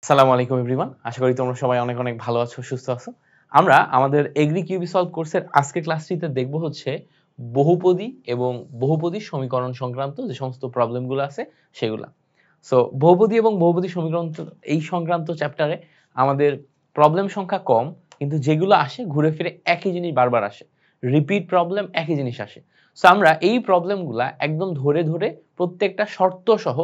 আসসালামু আলাইকুম এভরিওয়ান, আশা করি তোমরা সবাই অনেক অনেক ভালো আছো, সুস্থ আছো। আমরা আমাদের এগ্রি কিউবি সলভ কোর্সের আজকের ক্লাসটিতে দেখব হচ্ছে বহুপদী এবং বহুপদী সমীকরণ সংক্রান্ত যে সমস্ত প্রবলেমগুলো আছে সেগুলা। সো বহুপদী এবং বহুপদী সমীকরণ এই সংক্রান্ত চ্যাপ্টারে আমাদের প্রবলেম সংখ্যা কম, কিন্তু যেগুলো আসে ঘুরে ফিরে একই জিনিস বারবার আসে, রিপিট প্রবলেম একই জিনিস আসে। সো আমরা এই প্রবলেমগুলা একদম ধরে ধরে প্রত্যেকটা শর্ত সহ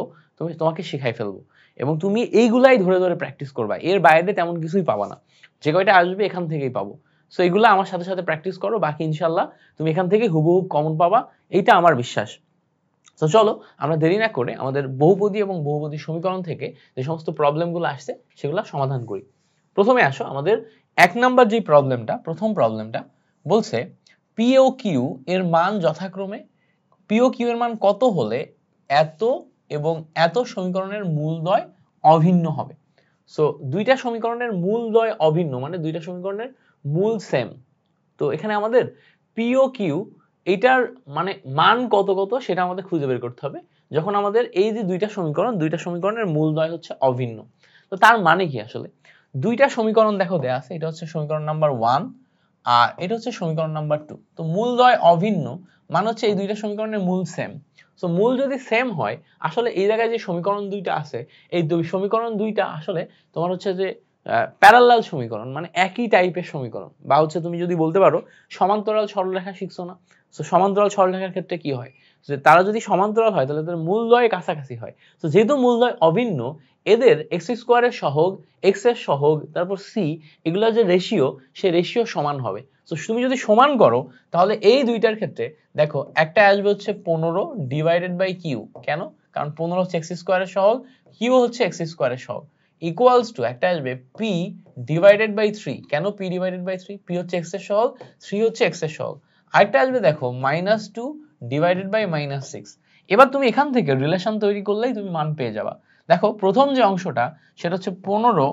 তোমাকে শিখাই ফেলবো এবং তুমি এইগুলাই ধরে ধরে প্র্যাকটিস করবা, এর বাইরে তেমন কিছুই পাবা না। যে কয়টা আসবে এখান থেকেই পাবো। সো এগুলো আমার সাথে সাথে প্র্যাকটিস করো, বাকি ইনশাল্লাহ তুমি এখান থেকে হুবহু কমন পাবা, এইটা আমার বিশ্বাস। তো চলো আমরা দেরি না করে আমাদের বহুপদী এবং বহুপদী সমীকরণ থেকে যে সমস্ত প্রবলেমগুলো আসছে সেগুলো সমাধান করি। প্রথমে আসো আমাদের এক নাম্বার যে প্রবলেমটা, প্রথম প্রবলেমটা বলছে পি ও কিউ এর মান যথাক্রমে, পি ও কিউ এর মান কত হলে এত এবং এত সমীকরণের মূলদ্বয় অভিন্ন হবে। সো দুইটা সমীকরণের মূলদ্বয় অভিন্ন মানে দুইটা সমীকরণের মূল সেম। তো এখানে আমাদের পি ও কিউ এইটার মানে মান কত কত সেটা আমাদের খুঁজে বের করতে হবে, যখন আমাদের এই যে দুইটা সমীকরণের মূলদ্বয় হচ্ছে অভিন্ন। তো তার মানে কি আসলে, দুইটা সমীকরণ দেখো দেয়া আছে, এটা হচ্ছে সমীকরণ নাম্বার 1 আর এটা হচ্ছে সমীকরণ নাম্বার 2। তো মূলদ্বয় অভিন্ন মানে হচ্ছে এই দুইটা সমীকরণের মূল সেম। সো মূল যদি সেম হয়, আসলে এই জায়গায় যে সমীকরণ দুইটা আছে এই দুই সমীকরণ দুইটা আসলে তোমার হচ্ছে যে প্যারালাল সমীকরণ, মানে একই টাইপের সমীকরণ, বা হচ্ছে তুমি যদি বলতে পারো সমান্তরাল সরলরেখা শিখছো না। সো সমান্তরাল সরলরেখার ক্ষেত্রে কি হয়, যে তারা যদি সমান্তরাল হয় তাহলে তাদের মূলদ্বয় কাছাকাছি হয়। তো যেহেতু মূলদ্বয় অভিন্ন, এদের এক্স স্কোয়ারের সহগ, এক্স এর সহগ, তারপর সি, এগুলো যে রেশিও, সেই রেশিও সমান হবে। তো তুমি যদি সমান করো তাহলে এই দুইটার ক্ষেত্রে দেখো একটা আসবে হচ্ছে 15 ডিভাইডেড বাই কিউ। কেন? কারণ 15 হচ্ছে এক্স স্কোয়ারের সহগ, কিউ হচ্ছে এক্স স্কোয়ারের সহগ, ইকুয়ালস টু একটা আসবে পি ডিভাইডেড বাই 3। কেন পি ডিভাইডেড বাই 3? পি হচ্ছে এক্স এর সহগ, 3 হচ্ছে এক্স এর সহগ। আরেকটা আসবে দেখো -2 ডিভাইডেড বাই -6। এবার তুমি এখান থেকে রিলেশন তৈরি করলেই তুমি মান পেয়ে যাবা। দেখো প্রথম যে অংশটা সেটা হচ্ছে 15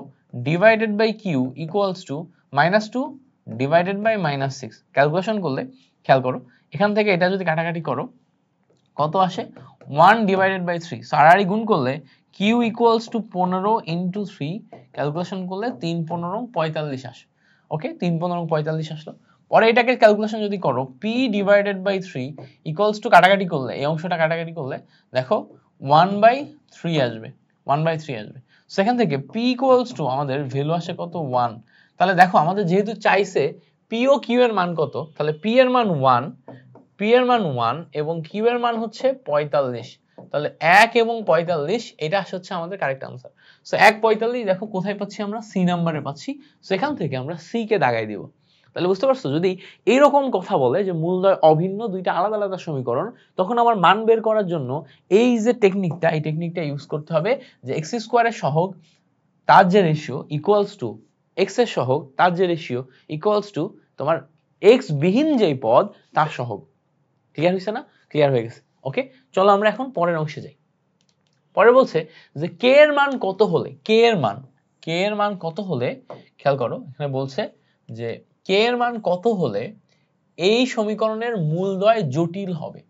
divided by Q equals to -2 divided by -6। Calculation করলে খেয়াল করো, এখান থেকে এটা যদি কাটাকাটি করো কত আসে, 1 ডিভাইডেড বাই 3। সারারি গুণ করলে q equals two 15 into 3, calculation করলে 3 15 45 আসে। ওকে, 3 15 45 আসলো। পরে এটাকে ক্যালকুলেশন যদি করো p divided by 3 equals to কাটাকাটি করলে, এই অংশটা কাটাকাটি করলে দেখো 1/3 আসবে, 1/3 আসবে। সেখান থেকে p ইকুয়ালস টু আমাদের ভ্যালু আসে কত, 1। তাহলে দেখো আমাদের যেহেতু চাইছে p ও q এর মান কত, তাহলে p এর মান 1, p এর মান 1 এবং q এর মান হচ্ছে 45। তাহলে 1 এবং 45 এটা হচ্ছে আমাদের কারেক্ট আনসার। সো 1 45 দেখো কোথায় পাচ্ছি আমরা, সি নাম্বারে পাচ্ছি। সেখান থেকে আমরা সি কে দাগাই দিব। তাহলে বুঝতে পারছো, যদি এইরকম কথা বলে যে মূলদ্বয় অভিন্ন দুইটা আলাদা আলাদা সমীকরণ, তখন আমার মান বের করার জন্য এই যে টেকনিকটা, এই টেকনিকটা ইউজ করতে হবে যে এক্স স্কোয়ারের সহগ তার যে রেশিও ইকুয়ালস টু এক্স এর সহগ তার যে রেশিও ইকুয়ালস টু তোমার এক্স বিহীন যেই পদ তার সহগ। ক্লিয়ার হয়েছে না? ক্লিয়ার হয়ে গেছে। ওকে, চলো আমরা এখন পরের অংশে যাই। পরে বলছে যে কে এর মান কত হলে, কে এর মান কত হলে, খেয়াল করো এখানে বলছে যে কে এর মান কত হলে এই সমীকরণের মূলদ্বয় জটিল হবে।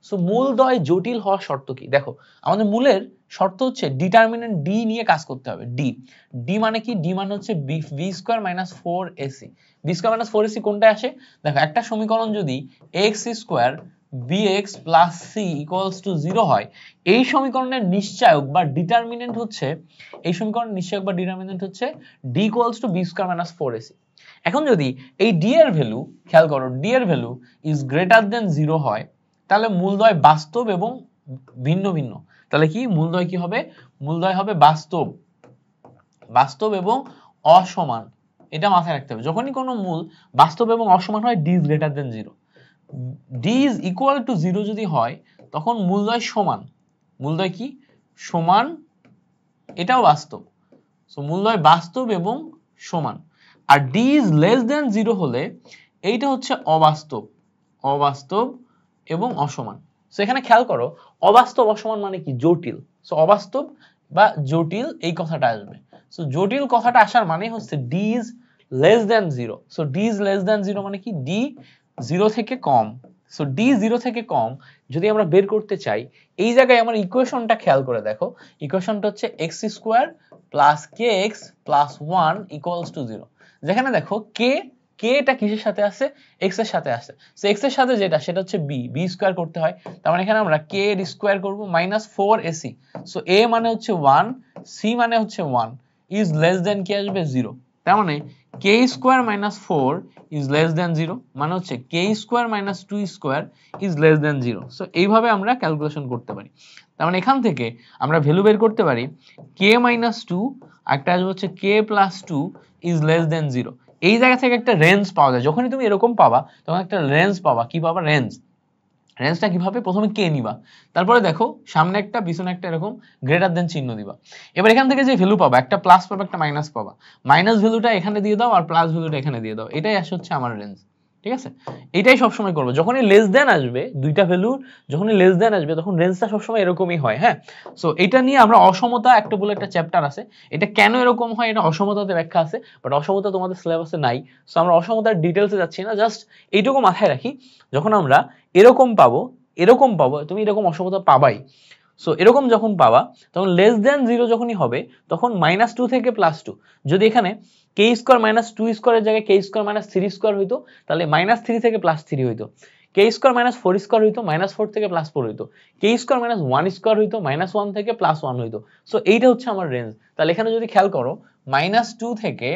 সো মূলদ্বয় জটিল হওয়ার শর্ত কি, দেখো আমাদের মূলের শর্ত হচ্ছে ডিটারমিনেন্ট ডি নিয়ে কাজ করতে হবে। ডি মানে কি, ডি মানে হচ্ছে B square minus 4ac। B square minus 4ac কোনটায় আসে, দেখো একটা সমীকরণ যদি X square bx plus C equals to 0 হয়, এই সমীকরণের নিশ্চায়ক বা ডিটারমিনেন্ট হচ্ছে, এই সমীকরণের নিশ্চায়ক বা ডিটারমিনেন্ট হচ্ছে D equals to B square minus 4ac। এখন যদি এই ডি এর ভ্যালু, খেয়াল করো ডি এর ভ্যালু ইজ গ্রেটার দেন 0 হয়, তাহলে মূলদ্বয় বাস্তব এবং ভিন্ন ভিন্ন। তাহলে কি মূলদ্বয় কি হবে, মূলদ্বয় হবে বাস্তব, বাস্তব এবং অসমান। এটা মাথায় রাখতে হবে, যখনই কোনো মূল বাস্তব এবং অসমান হয় D is greater than 0, D is equal to 0 যদি হয় তখন মূলদ্বয় সমান। মূলদ্বয় কি সমান, এটাও বাস্তব। সো মূলদ্বয় বাস্তব এবং সমান। আর ডি ইজ লেস দেন 0 হলে এইটা হচ্ছে অবাস্তব, অবাস্তব এবং অসমান। সো এখানে খেয়াল করো অবাস্তব অসমান মানে কি, জটিল। সো অবাস্তব বা জটিল এই কথাটা আসবে। সো জটিল কথাটা আসার মানে হচ্ছে D is less than 0। So D is less than 0 মানে কি, ডি 0 থেকে কম। সো ডি 0 থেকে কম যদি আমরা বের করতে চাই, এই জায়গায় আমার ইকুয়েশনটা খেয়াল করে দেখো, ইকুয়েশনটা হচ্ছে x square plus kx plus 1 equals to 0। যেখানে দেখো k এটা কিসের সাথে আছে, x এর সাথে আছে। সো x এর সাথে যেটা সেটা হচ্ছে b স্কয়ার করতে হয়, তার মানে এখানে আমরা k এর স্কয়ার করব মাইনাস 4ac। সো a মানে হচ্ছে 1, c মানে হচ্ছে 1 ইজ লেস দেন কি আসবে 0। তার মানে k square minus 4 is less than 0, মানে হচ্ছে k square minus 2 square is less than 0। So এইভাবে আমরা ক্যালকুলেশন করতে পারি। তার মানে এখান থেকে আমরা ভ্যালু বের করতে পারি k মাইনাস 2, একটা আসবে হচ্ছে k plus 2 is less than 0। এই জায়গা থেকে একটা রেঞ্জ পাওয়া যায়। যখনই তুমি এরকম পাবা তখন একটা রেঞ্জ পাবা। কি পাবা? রেঞ্জটা কিভাবে? প্রথমে কে নিবা, তারপরে দেখো সামনে একটা পিছনে একটা এরকম গ্রেটার দেন চিহ্ন দিবা। এবার এখান থেকে যে ভ্যালু পাবা, একটা প্লাস পাবা একটা মাইনাস পাবা, মাইনাস ভ্যালুটা এখানে দিয়ে দাও আর প্লাস ভ্যালুটা এখানে দিয়ে দাও। এটাই আসে হচ্ছে আমার রেঞ্জ। ঠিক আছে, এটাই সবসময় করবো। যখনই লেস দেন আসবে, দুইটা ভ্যালুর যখনই লেস দেন আসবে তখন রেঞ্জটা সবসময় এরকমই হয়। হ্যাঁ, সো এটা নিয়ে আমরা অসমতা একটা বলে একটা চ্যাপ্টার আছে, এটা কেন এরকম হয় এটা অসমতাতে ব্যাখ্যা আছে, বাট অসমতা তোমাদের সিলেবাসে নাই। সো আমরা অসমতার ডিটেলসে যাচ্ছি না, জাস্ট এইটুকু মাথায় রাখি, যখন আমরা এরকম পাবো তুমি এরকম অসমতা পাবাই। সো এরকম যখন পাবা তখন লেস দেন 0 যখনই হবে তখন -2 থেকে +2। যদি এখানে k স্কয়ার মাইনাস 2 স্কয়ারের জায়গায় k স্কয়ার মাইনাস 3 স্কয়ার হইতো, তাহলে -3 থেকে +3 হইতো। k স্কয়ার মাইনাস 4 স্কয়ার হইতো, -4 থেকে +4 হইতো। k স্কয়ার মাইনাস 1 স্কয়ার হইতো, -1 থেকে +1 হইতো। সো এইটা হচ্ছে আমার রেঞ্জ। তাহলে এখানে যদি খেয়াল করো -2 থেকে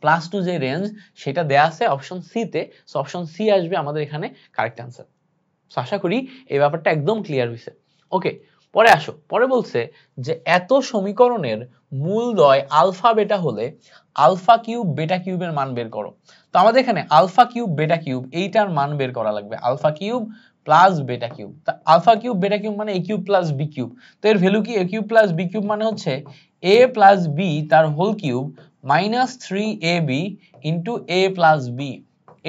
+2 যে রেঞ্জ সেটা দেয়া আছে অপশন সি তে। সো অপশন সি আসবে আমাদের এখানে কারেক্ট অ্যান্সার। সো আশা করি এই ব্যাপারটা একদম ক্লিয়ার হয়েছে। ওকে, পরে আসো। পরে বলছে যে এত সমীকরণের মূলদ্বয় আলফা বেটা হলে আলফা কিউব বেটা কিউবের মান বের করো। তো আমাদের এখানে আলফা কিউব বেটা কিউব এইটার মান বের করা লাগবে। Alpha cube plus beta cube, তা আলফা কিউব বেটা কিউব মানে a cube plus b cube. তো এর ভ্যালু কি? a cube plus b cube মানে হচ্ছে a প্লাস b তার whole cube minus 3ab into a plus b।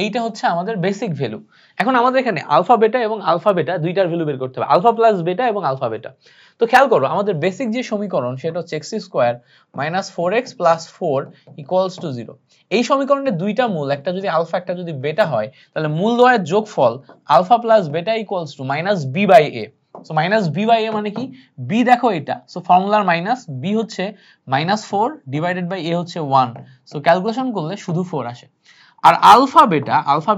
এইটা হচ্ছে আমাদের বেসিক ভ্যালু। এখন আমাদের এখানে আলফা বেটা এবং আলফা বেটা দুইটার ভ্যালু বের করতে হবে, আলফা প্লাস বেটা এবং আলফা বেটা। তো খেয়াল করো আমাদের বেসিক যে সমীকরণ সেটা হচ্ছে x square minus 4x plus 4 equals to 0। এই সমীকরণের দুইটা মূল, একটা যদি আলফা একটা যদি বেটা হয়, তাহলে মূল দ্বয়ের যোগফল alpha plus beta equals to minus b by a। So minus b by a মানে কি? b দেখো এটা, সো ফর্মুলার মাইনাস b হচ্ছে -4 ডিভাইডেড বাই a হচ্ছে 1। সো ক্যালকুলেশন করলে শুধু 4 আসে। আর আলফা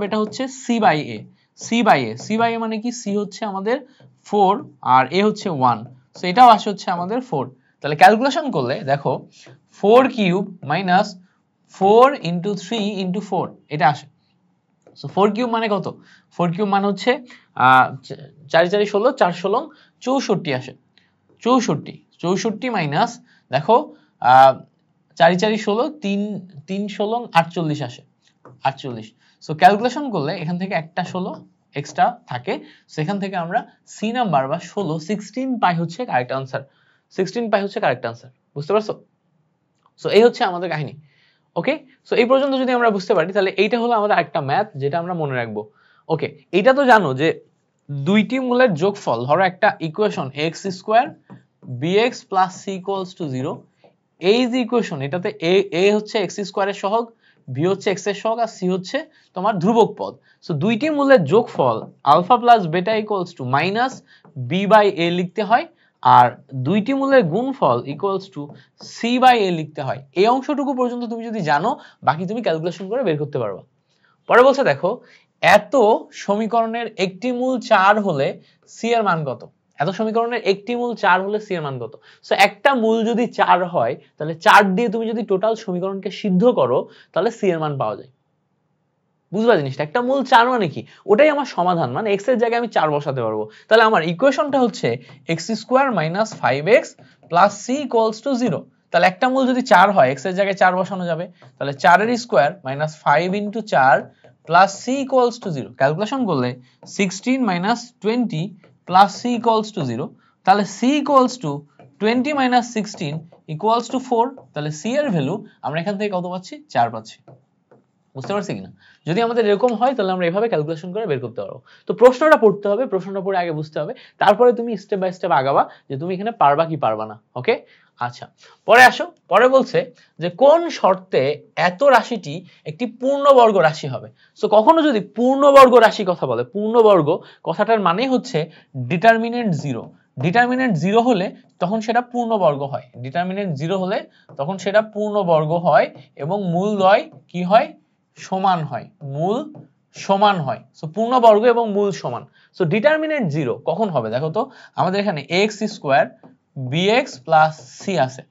বেটা হচ্ছে c by a। c by a মানে কি? c হচ্ছে আমাদের 4 আর a হচ্ছে 1। সো এটাও আসে হচ্ছে আমাদের 4। তাহলে ক্যালকুলেশন করলে দেখো 4 কিউব মাইনাস 4 ইন্টু 3 ইন্টু 4 এটা আসে। সো 4 কিউব মানে কত? 4 কিউব মানে হচ্ছে 4 4 16, 4 16 64 আসে। 64 মাইনাস দেখো 4 4 16, 3 3 16 48 আসে। 48। সো ক্যালকুলেশন করলে এখান থেকে একটা 16 এক্সট্রা থাকে, সেখান থেকে আমরা সি নাম্বার বা 16 পাই হচ্ছে কারেক্ট আনসার। 16 পাই হচ্ছে কারেক্ট আনসার। বুঝতে পারছো? সো এই হচ্ছে আমাদের কাহিনী। ওকে, সো এই পর্যন্ত যদি আমরা বুঝতে পারি তাহলে এইটা হলো আমাদের একটা ম্যাথ যেটা আমরা মনে রাখবো। ওকে, এইটা তো জানো যে দুইটি মূলের যোগফল, ধরো একটা equation x square bx plus c equals to 0। এই যে ইকুয়েশন এটাতে a হচ্ছে x স্কয়ারের সহগ, b হচ্ছে x এর সহগ আর c হচ্ছে তোমার ধ্রুবক পদ। সো দুইটি মূলের যোগফল alpha plus beta equals to minus b by a লিখতে হয়, আর দুইটি মূলের গুণফল equals to c by a লিখতে হয়। এই অংশটুকু পর্যন্ত তুমি যদি জানো, বাকি তুমি ক্যালকুলেশন করে বের করতে পারবা। পরে বলছে দেখো এত সমীকরণের একটি মূল 4 হলে c এর মান কত? এত সমীকরণের একটি মূল 4 হলে c এর মান কত? সো একটা মূল যদি 4 হয় তাহলে 4 দিয়ে তুমি যদি টোটাল সমীকরণকে সিদ্ধ করো তাহলে c এর মান পাওয়া যায়। বুঝলা জিনিসটা? একটা মূল 4 মানে কি? ওটাই আমার সমাধান, মানে x এর জায়গায় আমি 4 বসাতে পারবো। তাহলে আমার ইকুয়েশনটা হচ্ছে x square minus 5x plus c equals to 0। তাহলে একটা মূল যদি 4 হয় x এর জায়গায় 4 বসানো যাবে, তাহলে 4 এর square minus 5 into 4 plus c equals to 0। Calculation করলে 16 minus 20 plus c equals to 0। তাহলে c equals two 20 minus 16 equals to 4। তাহলে c এর ভ্যালু আমরা এখান থেকে কত পাচ্ছি? 4 পাচ্ছি। বুঝতে পারছি কিনা? যদি আমাদের এরকম হয় তাহলে আমরা এভাবে ক্যালকুলেশন করে বের করতে পারবো। তো প্রশ্নটা পড়তে হবে, প্রশ্নটা পড়ে আগে বুঝতে হবে, তারপরে তুমি স্টেপ বাই স্টেপ আগাবা যে তুমি এখানে পারবা কি পারবা না। ওকে, আচ্ছা পরে আসো। পরে বলছে যে কোন শর্তে এত রাশিটি একটি পূর্ণবর্গ রাশি হবে। সো কখনো যদি পূর্ণবর্গ রাশি কথা বলে, পূর্ণবর্গ কথাটার মানে হচ্ছে ডিটারমিনেন্ট জিরো। ডিটারমিনেন্ট জিরো হলে তখন সেটা পূর্ণবর্গ হয়। ডিটারমিনেন্ট জিরো হলে তখন সেটা পূর্ণবর্গ হয় এবং মূলদ্বয় কি হয়? সমান হয়, মূল সমান হয়। সো পূর্ণবর্গ এবং মূল সমান। সো ডিটারমিনেন্ট জিরো কখন হবে দেখো তো, আমাদের এখানে X square BX plus C আছে।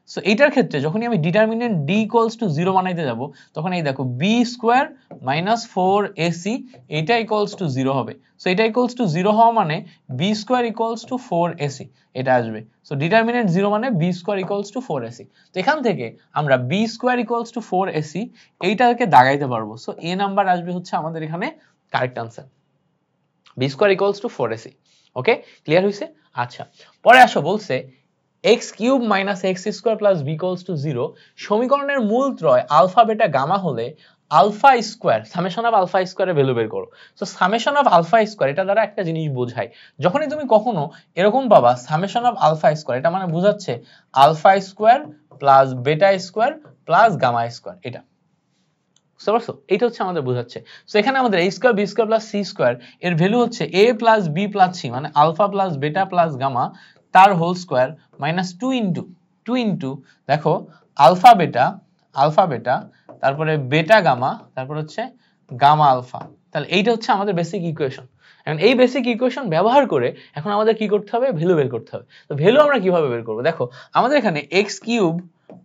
সো এইটার ক্ষেত্রে যখনই আমি determinant D equals to zero বানাইতে যাব, তখন এই দেখো B square minus four AC এটা ইকুয়ালস টু জিরো হবে। সো এটা ইকুয়ালস টু জিরো হওয়া মানে B square equals to four AC এটা আসবে। সো ডিটারমিনেন্ট জিরো মানে B square equals to four AC. তো এখান থেকে আমরা B square equals to four AC এইটাকে দাগাইতে পারবো। সো এ নাম্বার আসবে হচ্ছে আমাদের এখানে correct answer, B square equals to four AC. Okay, clear হয়েছে? আচ্ছা পরে আসো, বলছে X cube minus X square plus B equals to zero সমীকরণের মূলত্রয় আলফা বেটা গামা হলে alpha square summation of alpha স্কোয়ারের ভ্যালু বের করো। So summation of alpha square এটা দ্বারা একটা জিনিস বোঝায়, যখনই তুমি কখনো এরকম পাবা সামেশন অফ আলফা স্কোয়ার, এটা মানে বোঝাচ্ছে alpha square plus beta square plus gamma square. এটা বুঝতে পারছো? এটা হচ্ছে আমাদের বোঝাচ্ছে। সো এখানে আমাদের a square B square plus C square এর ভ্যালু হচ্ছে a plus B plus C মানে alpha plus beta plus gamma তার হোল স্কয়ার মাইনাস 2 ইনটু দেখো আলফা বেটা তারপরে বেটা গামা তারপর হচ্ছে গামা আলফা। তাহলে এইটা হচ্ছে আমাদের বেসিক ইকুয়েশন। এখন এই বেসিক ইকুয়েশন ব্যবহার করে এখন আমাদের কি করতে হবে? ভ্যালু বের করতে হবে। তো ভ্যালু আমরা কিভাবে বের করব? দেখো আমাদের এখানে X cube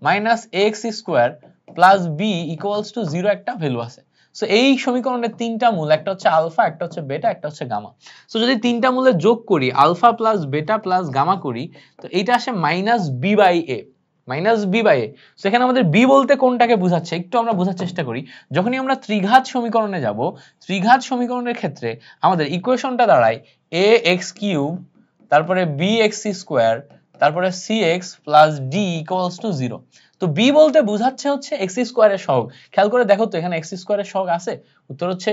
minus X square plus B equals to zero একটা ভ্যালু আছে। সো এই সমীকরণের তিনটা মূল, একটা হচ্ছে আলফা, একটা হচ্ছে বেটা, একটা হচ্ছে গামা। সো যদি তিনটা মূলের যোগ করি, alpha plus beta plus gamma করি, তো এইটা আসে minus B by A, minus B by A. সেখানে আমাদের বি বলতে কোনটাকে বোঝাচ্ছে একটু আমরা বোঝার চেষ্টা করি। যখনই আমরা ত্রিঘাত সমীকরণে যাব, ত্রিঘাত সমীকরণের ক্ষেত্রে আমাদের ইকুয়েশনটা দাঁড়ায় এ এক্স কিউব তারপরে বি এক্স স্কোয়ার তারপরে C X plus D equals to zero. তো বি বলতে বোঝাচ্ছে হচ্ছে এক্স স্কোয়ারের সহগ। খেয়াল করে দেখো তো এখানে এক্স স্কোয়ারের সহগ আছে? উত্তর হচ্ছে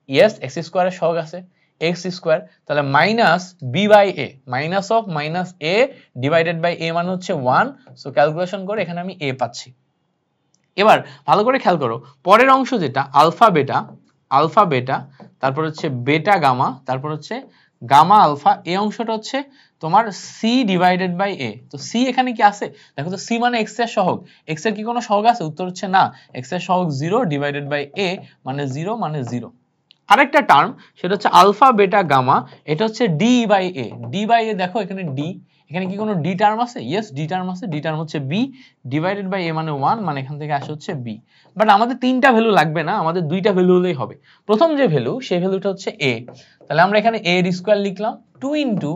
ইয়েস, এক্স স্কোয়ারের সহগ আছে এক্স স্কোয়ার। তাহলে minus B by A, minus of minus A divided by A মানে হচ্ছে 1। সো ক্যালকুলেশন করে এখানে আমি এ পাচ্ছি। এবার ভালো করে খেয়াল করো, পরের অংশ যেটা আলফা বেটা তারপর হচ্ছে বেটা গামা তারপর হচ্ছে গামা আলফা, এই অংশটা হচ্ছে তোমার সি ডিভাইডেড বাই এ। তো সি এখানে কি আছে দেখো তো, সি মানে এক্স এর সহগ। এক্স এর কি কোনো সহগ আছে? উত্তর হচ্ছে না, এক্স এর সহগ 0 ডিভাইডেড বাই এ মানে 0 মানে 0। আরেকটা টার্ম সেটা হচ্ছে আলফা বেটা গামা, এটা হচ্ছে D by A. D by A দেখো এখানে ডি, এখানে কি কোনো ডি টার্ম আছে? ইয়েস, ডি টার্ম আছে। ডি টার্ম হচ্ছে বি ডিভাইডেড বাই এ মানে 1 মানে এখান থেকে আসে হচ্ছে বি। বাট আমাদের তিনটা ভ্যালু লাগবে না, আমাদের দুইটা ভ্যালু হলেই হবে। প্রথম যে ভ্যালু সেই ভ্যালুটা হচ্ছে এ। তাহলে আমরা এখানে এ এর স্কয়ার লিখলাম 2 ইনটু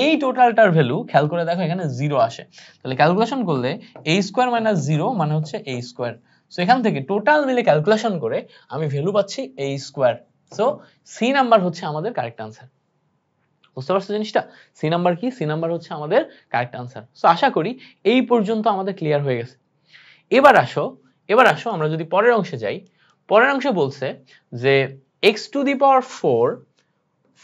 এই টোটালটার ভ্যালু খেয়াল করে দেখো এখানে 0 আসে। তাহলে ক্যালকুলেশন করলে a স্কয়ার মাইনাস 0 মানে হচ্ছে a স্কয়ার। সো এখান থেকে টোটাল মিলে ক্যালকুলেশন করে আমি ভ্যালু পাচ্ছি a square. So C number হচ্ছে আমাদের কারেক্ট আনসার। বুঝতে পারছো জিনিসটা? সি নাম্বার কি? সি নাম্বার হচ্ছে আমাদের কারেক্ট আনসার। সো আশা করি এই পর্যন্ত আমাদের ক্লিয়ার হয়ে গেছে। এবার আসো আমরা যদি পরের অংশে যাই। পরের অংশে বলছে যে x to the power 4